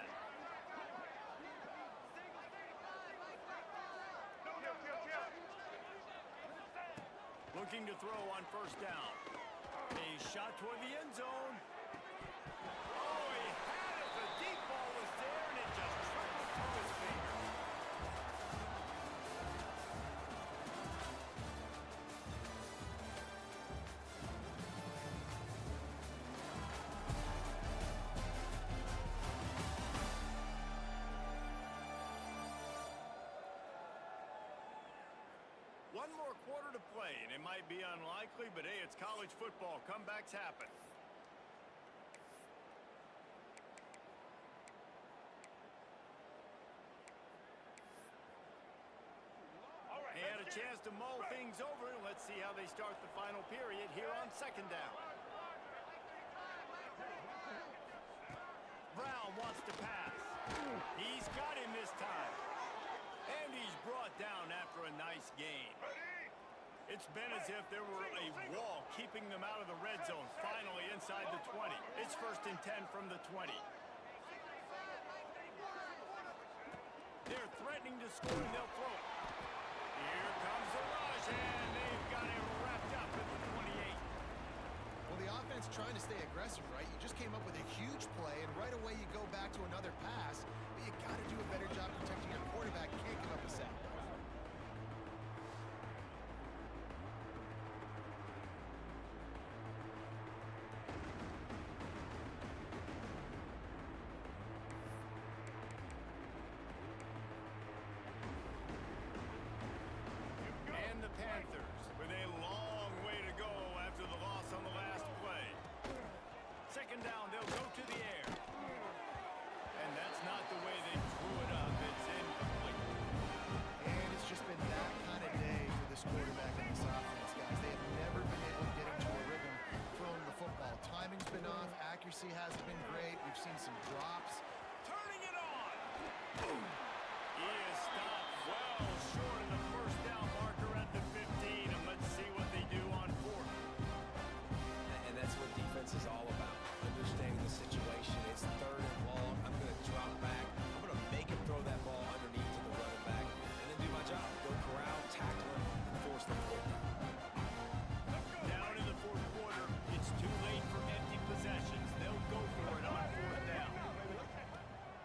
looking to throw on first down. A shot toward the end zone. Oh, he had it. The deep ball was there, and it just trickled through his fingers. One more quarter to play, and it might be unlikely, but hey, it's college football. Comebacks happen. They had a chance to mull things over. Let's see how they start the final period here on second down. Brown wants to pass. He's got him this time. And he's brought down after a nice gain. It's been as if there were a wall keeping them out of the red zone. Finally inside the 20. It's 1st and 10 from the 20. They're threatening to score, and they'll throw it. Here comes the rush, and they've got it wrapped up at the 28. Well, the offense trying to stay aggressive, right? You just came up with a huge play, and right away you go back to another pass, but you got to do a better job protecting your quarterback. Can't give up a sack. And the Panthers with a long way to go after the loss on the last play. Second down, they'll go to the air. And that's not the way they drew it up. It's incomplete. And it's just been that kind of day for this quarterback and this offense, guys. They have never been able to get into a rhythm throwing the football. Timing's been off. Accuracy hasn't been great. We've seen some drops. Turning it on. He is stopped well short of the first down marker at the 15. And let's see what they do on 4th. And that's what defense is all about. Understanding the situation. It's 3rd and long. I'm going to drop back. I'm going to make him throw that ball underneath to the running back. And then do my job. Go corral, tackle him, and force the fourth down. Down in the 4th quarter, it's too late for empty possessions. They'll go for it on 4th down.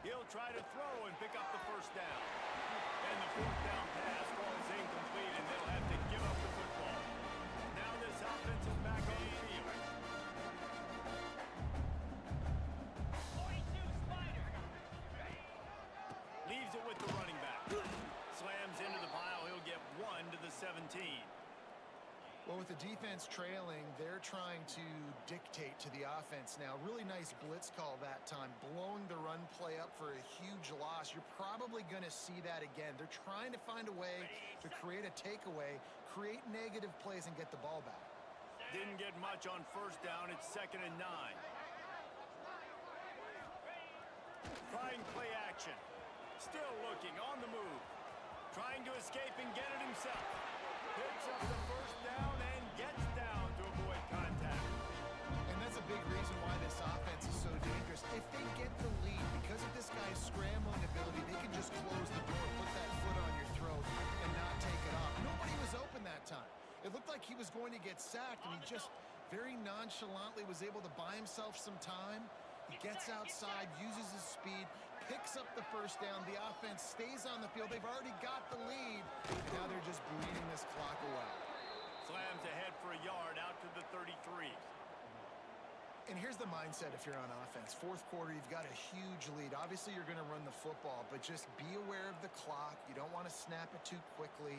He'll try to throw and pick up the first down. And the 4th down pass falls incomplete, and they'll have to give up the football. Now this offense is back on the field. 42 Spider. Leaves it with the running back. Slams into the pile. He'll get 1 to the 17. Well, with the defense trailing, they're trying to dictate to the offense now. Really nice blitz call that time, blowing the run play up for a huge loss. You're probably going to see that again. They're trying to find a way to create a takeaway, create negative plays, and get the ball back. Didn't get much on first down. It's 2nd and 9. Trying play action. Still looking on the move. Trying to escape and get it himself. Picks up the first down and gets down to avoid contact. And that's a big reason why this offense is so dangerous. If they get the lead, because of this guy's scrambling ability, they can just close the door, put that foot on your throat, and not take it off. Nobody was open that time. It looked like he was going to get sacked, and he just very nonchalantly was able to buy himself some time. He gets outside, uses his speed, picks up the first down. The offense stays on the field. They've already got the lead, and now they're just bleeding this clock away. Slams ahead for a yard out to the 33. And here's the mindset if you're on offense. 4th quarter, you've got a huge lead. Obviously, you're going to run the football, but just be aware of the clock. You don't want to snap it too quickly.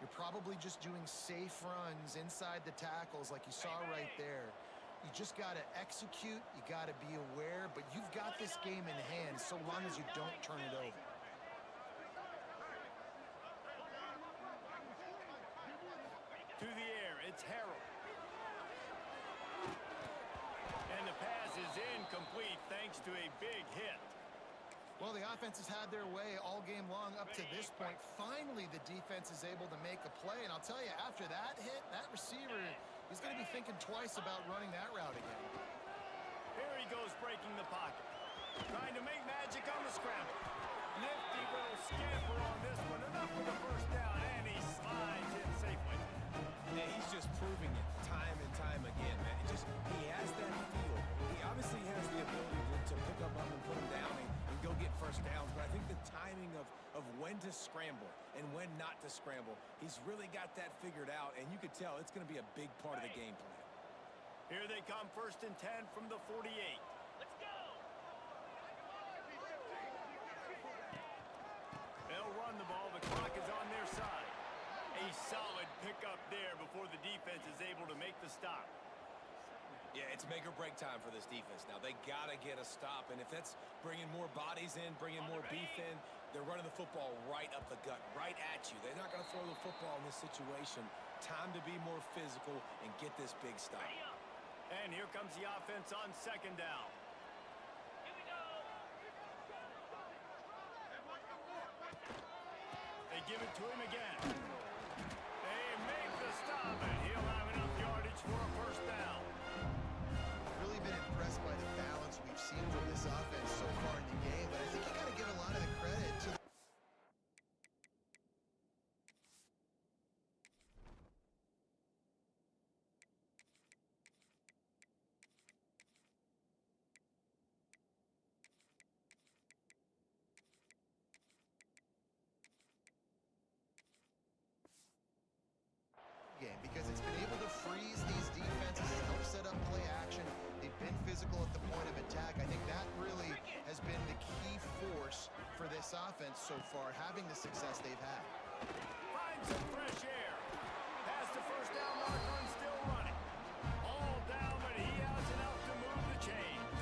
You're probably just doing safe runs inside the tackles like you saw right there. You just got to execute. You got to be aware, but you've got this game in hand so long as you don't turn it over. To the air, it's Harrell. And the pass is incomplete thanks to a big hit. Well, the offense has had their way all game long up to this point. Finally, the defense is able to make a play, and I'll tell you, after that hit, that receiver, he's going to be thinking twice about running that route again. Here he goes breaking the pocket. Trying to make magic on the scramble. Nifty little scamper on this one. Enough for the first down, and he slides in safely. And he's just proving it time and time again, man. He has that feel. He obviously has the ability to pick up and put him down and go get first downs, but I think the timing of when to scramble and when not to scramble, he's really got that figured out, and you could tell it's going to be a big part of the game plan. Here they come, 1st and 10 from the 48. Let's go! They'll run the ball. The clock is on their side. A solid pickup there before the defense is able to make the stop. Yeah, it's make or break time for this defense. Now, they got to get a stop, and if that's bringing more bodies in, bringing more beef in, they're running the football right up the gut, right at you. They're not going to throw the football in this situation. Time to be more physical and get this big stop. And here comes the offense on 2nd down. Here we go. They give it to him again. They make the stop, and he'll have enough yardage for a 1st down. Really been impressed by the balance we've seen from this offense so far in the game, but I think you got to give a lot of the credit to game because it's been able to freeze these defenses, help set up play action. They've been physical at the point of attack. I think that really has been the key force for this offense so far, having the success they've had. Finds some fresh air. Past the 1st down marker and still running. All down, but he has enough to move the chains.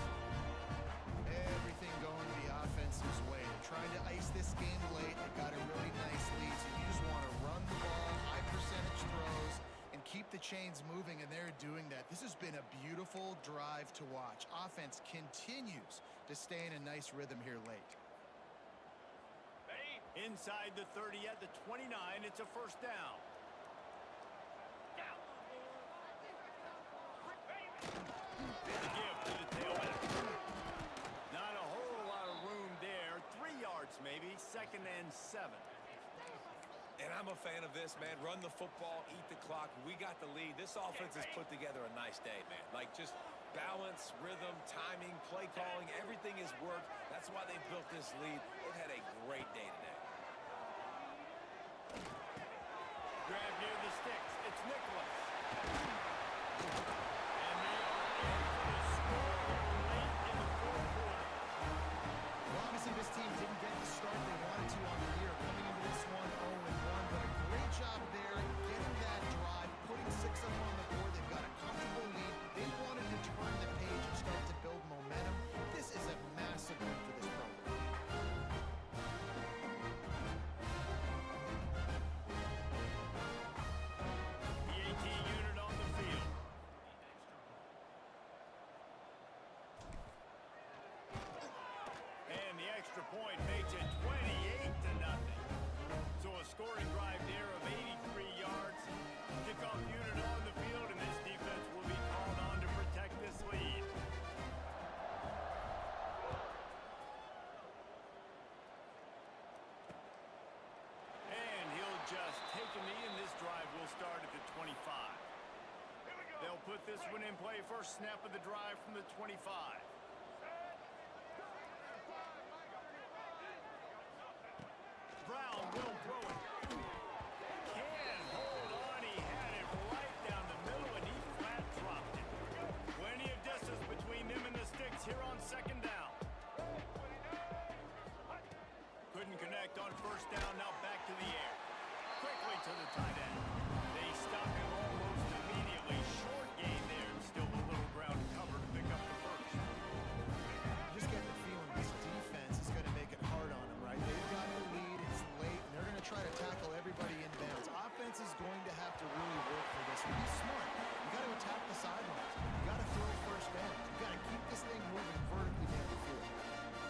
Everything going the offense's way. They're trying to ice this game late. They got a really nice lead, so you just want to run the ball, high percentage throws, and keep the chains moving, and they're doing that. This has been a beautiful drive to watch. Offense continues to stay in a nice rhythm here late. Inside the 30 at the 29, it's a 1st down. Give to the tailback. Not a whole lot of room there. 3 yards maybe, 2nd and 7. And I'm a fan of this, man. Run the football, eat the clock. We got the lead. This offense has put together a nice day, man. Like, just balance, rhythm, timing, play calling, everything has worked. That's why they've built this lead. They've had a great day today. Grab near the sticks. It's Nicholas. And they are in for the score late in the 4th quarter. Well, obviously this team didn't get the start they wanted to on the year, coming into this one 0-1, but a great job there getting that drive, putting 6 up on the board. They've got a comfortable lead. They wanted to turn the page and start to build momentum. This is a massive win for this program. The 18 unit on the field. And the extra point makes it 28-0. So a scoring drive there of 83 yards. Kickoff unit on the field, and this defense will be called on to protect this lead. And he'll just take a knee, and this drive will start at the 25. They'll put this one in play. First snap of the drive from the 25. Brown will throw it. Can hold on. He had it right down the middle, and he flat dropped it. Plenty of distance between him and the sticks here on 2nd down. Couldn't connect on 1st down. Now back to the air. Quickly to the tight end. They stop him almost immediately. Short gain there, and still a little ground cover to pick up the 1st. Just get the feeling this defense is going to make it hard on them, right? They've got the lead, it's late, and they're going to try to tackle everybody in bounds. Offense is going to have to really work for this. Be smart. You got to attack the sidelines. You got to throw 1st down. You got to keep this thing moving vertically down the field.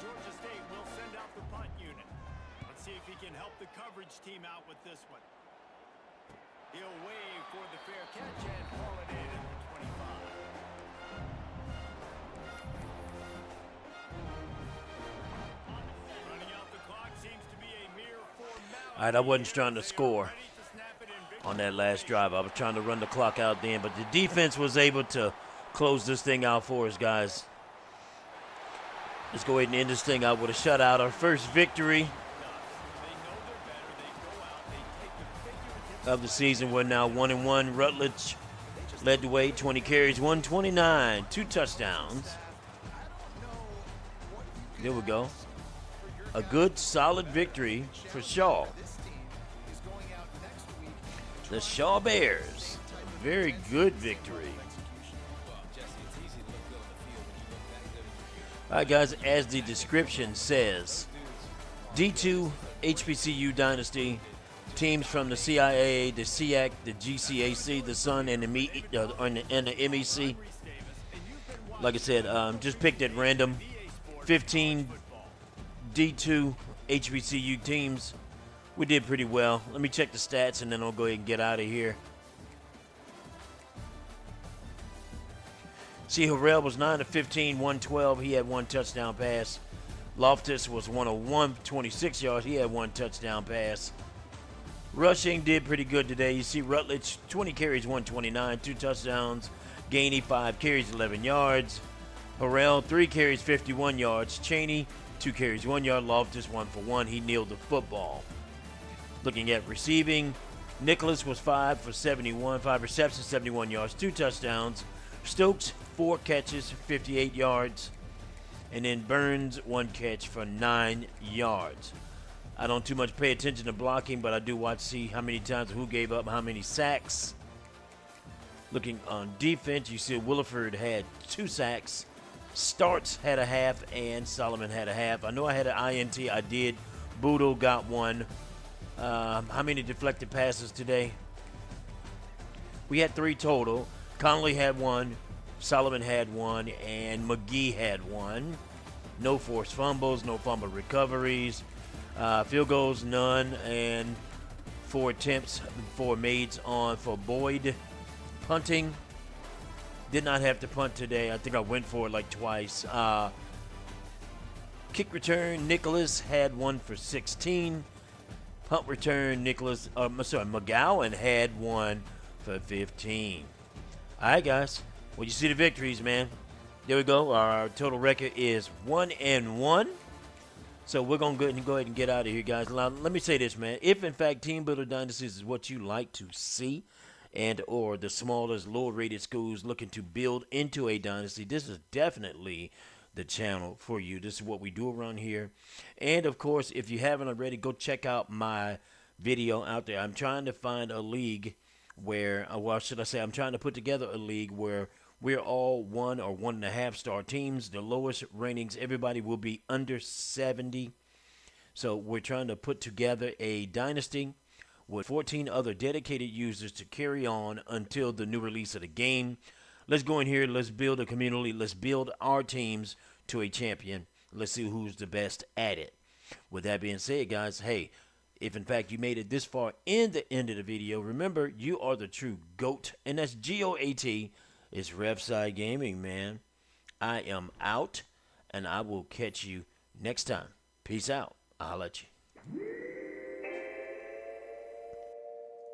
Georgia State will send out the punt unit. Let's see if he can help the coverage team out with this one. He'll wave for the fair catch and haul it in at the 25. Running out the clock seems to be a mere formality. All right, I wasn't trying to They are score. ready to snap it in. Big on that last drive. I was trying to run the clock out then, but the defense was able to close this thing out for us, guys. Let's go ahead and end this thing out with a shutout. Our first victory of the season. We're now 1-1. Rutledge led the way, 20 carries, 129, 2 touchdowns. There we go. A good, solid victory for Shaw. The Shaw Bears. A very good victory. All right, guys, as the description says, D2 HBCU Dynasty, teams from the CIAA, the SIAC, the GCAC, the Sun, and the MEC. Like I said, just picked at random. 15 D2 HBCU teams. We did pretty well. Let me check the stats, and then I'll go ahead and get out of here. See, Harrell was 9 of 15, 112. He had 1 touchdown pass. Loftus was 1 of 1, 26 yards. He had 1 touchdown pass. Rushing did pretty good today. You see Rutledge, 20 carries, 129, 2 touchdowns. Gainey, 5 carries, 11 yards. Harrell, 3 carries, 51 yards. Cheney, 2 carries, 1 yard. Loftus, 1 for 1. He kneeled the football. Looking at receiving, Nicholas was 5 for 71, 5 receptions, 71 yards, 2 touchdowns. Stokes, 4 catches, 58 yards. And then Burns, 1 catch for 9 yards. I don't too much pay attention to blocking, but I do watch to see how many times who gave up, how many sacks. Looking on defense, you see Williford had 2 sacks. Starts had a half, and Solomon had a half. I know I had an INT. I did. Boodle got 1. How many deflected passes today? We had 3 total. Conley had 1, Solomon had 1, and McGee had 1. No forced fumbles, no fumble recoveries. Field goals, none, and 4 attempts, 4 made on for Boyd. Punting, did not have to punt today. I think I went for it like twice. Kick return, Nicholas had 1 for 16. Punt return, McGowan had 1 for 15. All right, guys. Well, you see the victories, man. There we go. Our total record is 1-1. So we're going to go ahead and get out of here, guys. Now, let me say this, man. If, in fact, Team Builder Dynasties is what you like to see, and or the smallest, lower-rated schools looking to build into a dynasty, this is definitely the channel for you. This is what we do around here. And, of course, if you haven't already, go check out my video out there. I'm trying to find a league where, well, should I say, I'm trying to put together a league where we're all 1 or 1.5 star teams. The lowest ratings, everybody will be under 70. So we're trying to put together a dynasty with 14 other dedicated users to carry on until the new release of the game. Let's go in here. Let's build a community. Let's build our teams to a champion. Let's see who's the best at it. With that being said, guys, hey, if, in fact, you made it this far in the end of the video, remember, you are the true GOAT, and that's GOAT. It's refsidegaming, man. I am out, and I will catch you next time. Peace out. I'll holla at you.